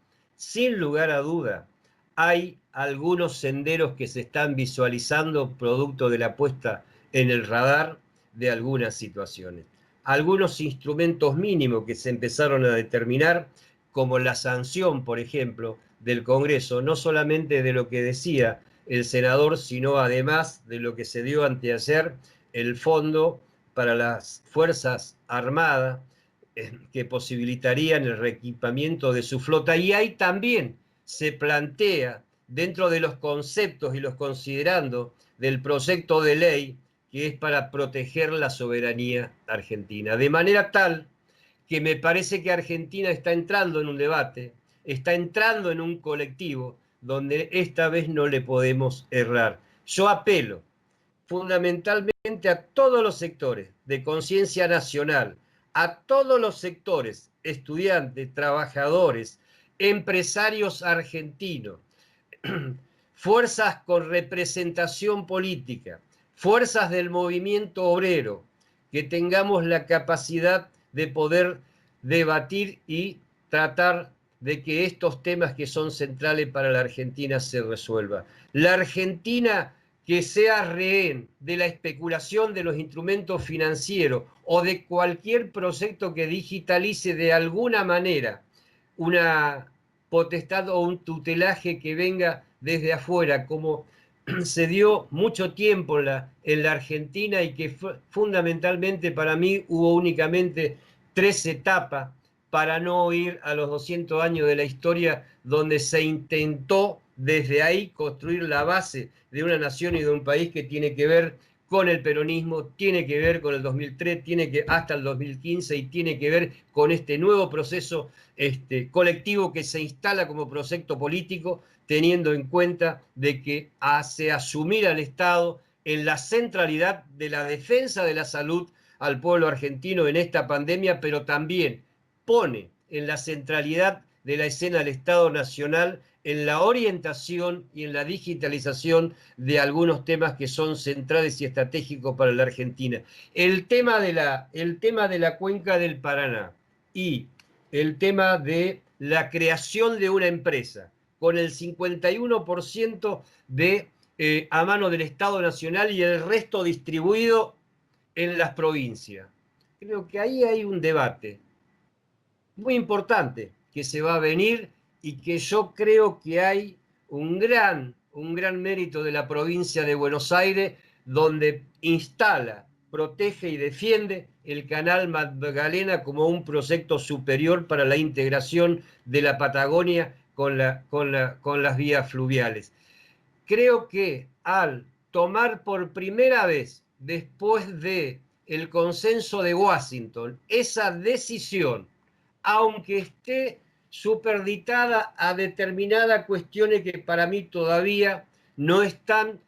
hay algunos senderos que se están visualizando producto de la puesta en el radar de algunas situaciones. Algunos instrumentos mínimos que se empezaron a determinar, como la sanción, por ejemplo, del Congreso, no solamente de lo que decía el senador, sino además de lo que se dio anteayer, el fondo para las Fuerzas Armadas, que posibilitarían el reequipamiento de su flota. Y ahí también se plantea, dentro de los conceptos y los considerandos del proyecto de ley, que es para proteger la soberanía argentina. De manera tal que me parece que Argentina está entrando en un debate, está entrando en un colectivo donde esta vez no le podemos errar. Yo apelo fundamentalmente a todos los sectores de conciencia nacional, a todos los sectores, estudiantes, trabajadores, empresarios argentinos, fuerzas con representación política, fuerzas del movimiento obrero, que tengamos la capacidad de poder debatir y tratar de que estos temas que son centrales para la Argentina se resuelvan. La Argentina que sea rehén de la especulación de los instrumentos financieros o de cualquier proyecto que digitalice de alguna manera una potestad o un tutelaje que venga desde afuera, como se dio mucho tiempo en la Argentina y que fundamentalmente para mí hubo únicamente 3 etapas para no ir a los 200 años de la historia, donde se intentó desde ahí construir la base de una nación y de un país que tiene que ver con el peronismo, tiene que ver con el 2003, hasta el 2015 y tiene que ver con este nuevo proceso colectivo que se instala como proyecto político, teniendo en cuenta de que hace asumir al Estado en la centralidad de la defensa de la salud al pueblo argentino en esta pandemia, pero también pone en la centralidad de la escena del Estado Nacional en la orientación y en la digitalización de algunos temas que son centrales y estratégicos para la Argentina. El tema de la cuenca del Paraná y el tema de la creación de una empresa, con el 51% a mano del Estado Nacional y el resto distribuido en las provincias. Creo que ahí hay un debate muy importante que se va a venir y que yo creo que hay un gran mérito de la provincia de Buenos Aires, donde instala, protege y defiende el Canal Magdalena como un proyecto superior para la integración de la Patagonia con las vías fluviales. Creo que al tomar por primera vez, después del consenso de Washington, esa decisión, aunque esté superditada a determinadas cuestiones que para mí todavía no están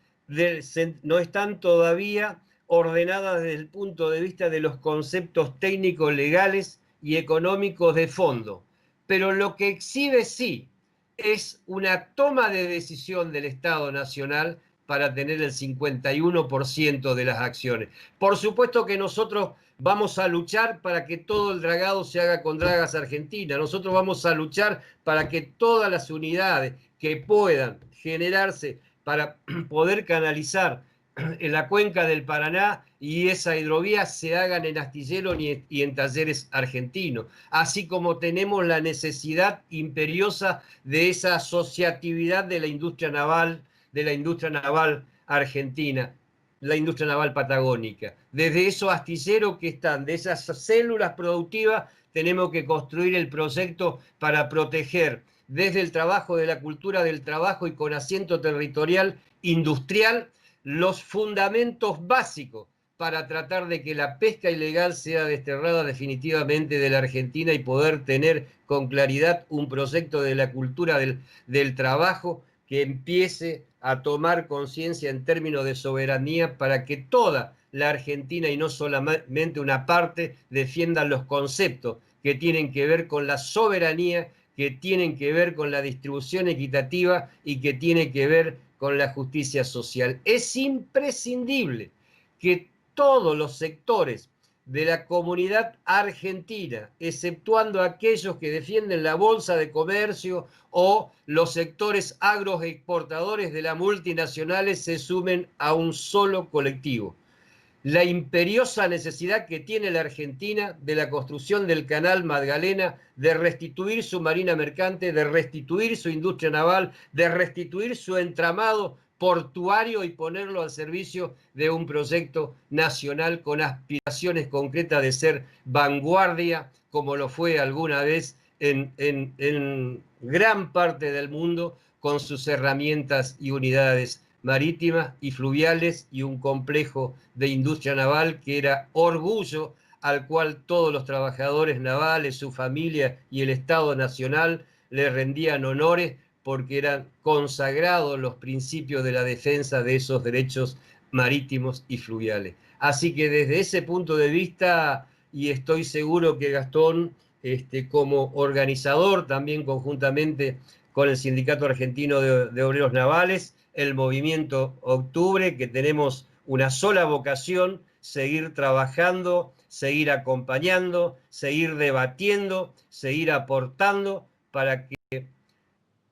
todavía ordenadas desde el punto de vista de los conceptos técnicos, legales y económicos de fondo. Pero lo que exhibe sí es una toma de decisión del Estado Nacional para tener el 51% de las acciones. Por supuesto que nosotros vamos a luchar para que todo el dragado se haga con Dragas Argentina. Nosotros vamos a luchar para que todas las unidades que puedan generarse para poder canalizar en la cuenca del Paraná y esa hidrovía se hagan en astilleros y en talleres argentinos, así como tenemos la necesidad imperiosa de esa asociatividad de la industria naval argentina, la industria naval patagónica. Desde esos astilleros que están, de esas células productivas, tenemos que construir el proyecto para proteger desde el trabajo, de la cultura del trabajo y con asiento territorial industrial, los fundamentos básicos para tratar de que la pesca ilegal sea desterrada definitivamente de la Argentina y poder tener con claridad un proyecto de la cultura del trabajo que empiece a tomar conciencia en términos de soberanía para que toda la Argentina y no solamente una parte defiendan los conceptos que tienen que ver con la soberanía, que tienen que ver con la distribución equitativa y que tiene que ver con la justicia social. Es imprescindible que todos los sectores de la comunidad argentina, exceptuando aquellos que defienden la bolsa de comercio o los sectores agroexportadores de las multinacionales, se sumen a un solo colectivo. La imperiosa necesidad que tiene la Argentina de la construcción del Canal Magdalena, de restituir su marina mercante, de restituir su industria naval, de restituir su entramado portuario y ponerlo al servicio de un proyecto nacional con aspiraciones concretas de ser vanguardia, como lo fue alguna vez en gran parte del mundo, con sus herramientas y unidades marítimas y fluviales y un complejo de industria naval que era orgullo al cual todos los trabajadores navales, su familia y el Estado Nacional le rendían honores porque eran consagrados los principios de la defensa de esos derechos marítimos y fluviales. Así que desde ese punto de vista, y estoy seguro que Gastón, como organizador también conjuntamente con el Sindicato Argentino de Obreros Navales, el Movimiento Octubre, que tenemos una sola vocación: seguir trabajando, seguir acompañando, seguir debatiendo, seguir aportando para que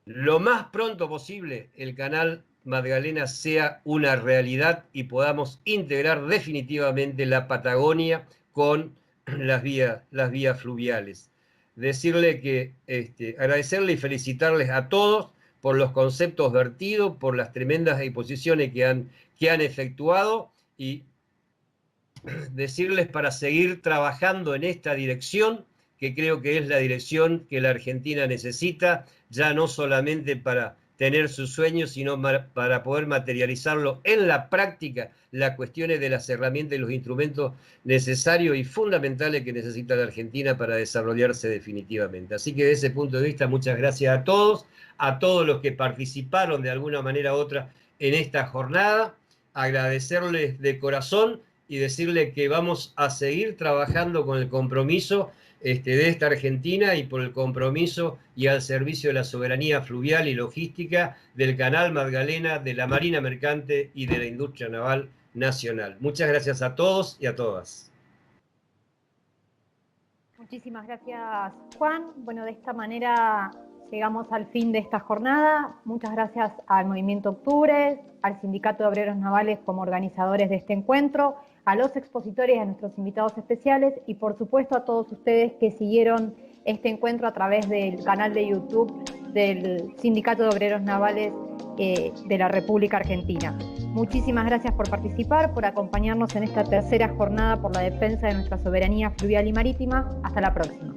lo más pronto posible el Canal Magdalena sea una realidad y podamos integrar definitivamente la Patagonia con las vías fluviales. Decirle que agradecerle y felicitarles a todos por los conceptos vertidos, por las tremendas exposiciones que han efectuado, y decirles para seguir trabajando en esta dirección, que creo que es la dirección que la Argentina necesita, ya no solamente para tener sus sueños, sino para poder materializarlo en la práctica, las cuestiones de las herramientas y los instrumentos necesarios y fundamentales que necesita la Argentina para desarrollarse definitivamente. Así que desde ese punto de vista, muchas gracias a todos los que participaron de alguna manera u otra en esta jornada, agradecerles de corazón y decirles que vamos a seguir trabajando con el compromiso de esta Argentina y por el compromiso y al servicio de la soberanía fluvial y logística del Canal Magdalena, de la Marina Mercante y de la industria naval nacional. Muchas gracias a todos y a todas. Muchísimas gracias, Juan. Bueno, de esta manera llegamos al fin de esta jornada. Muchas gracias al Movimiento Octubre, al Sindicato de Obreros Navales como organizadores de este encuentro, a los expositores y a nuestros invitados especiales y por supuesto a todos ustedes que siguieron este encuentro a través del canal de YouTube del Sindicato de Obreros Navales de la República Argentina. Muchísimas gracias por participar, por acompañarnos en esta tercera jornada por la defensa de nuestra soberanía fluvial y marítima. Hasta la próxima.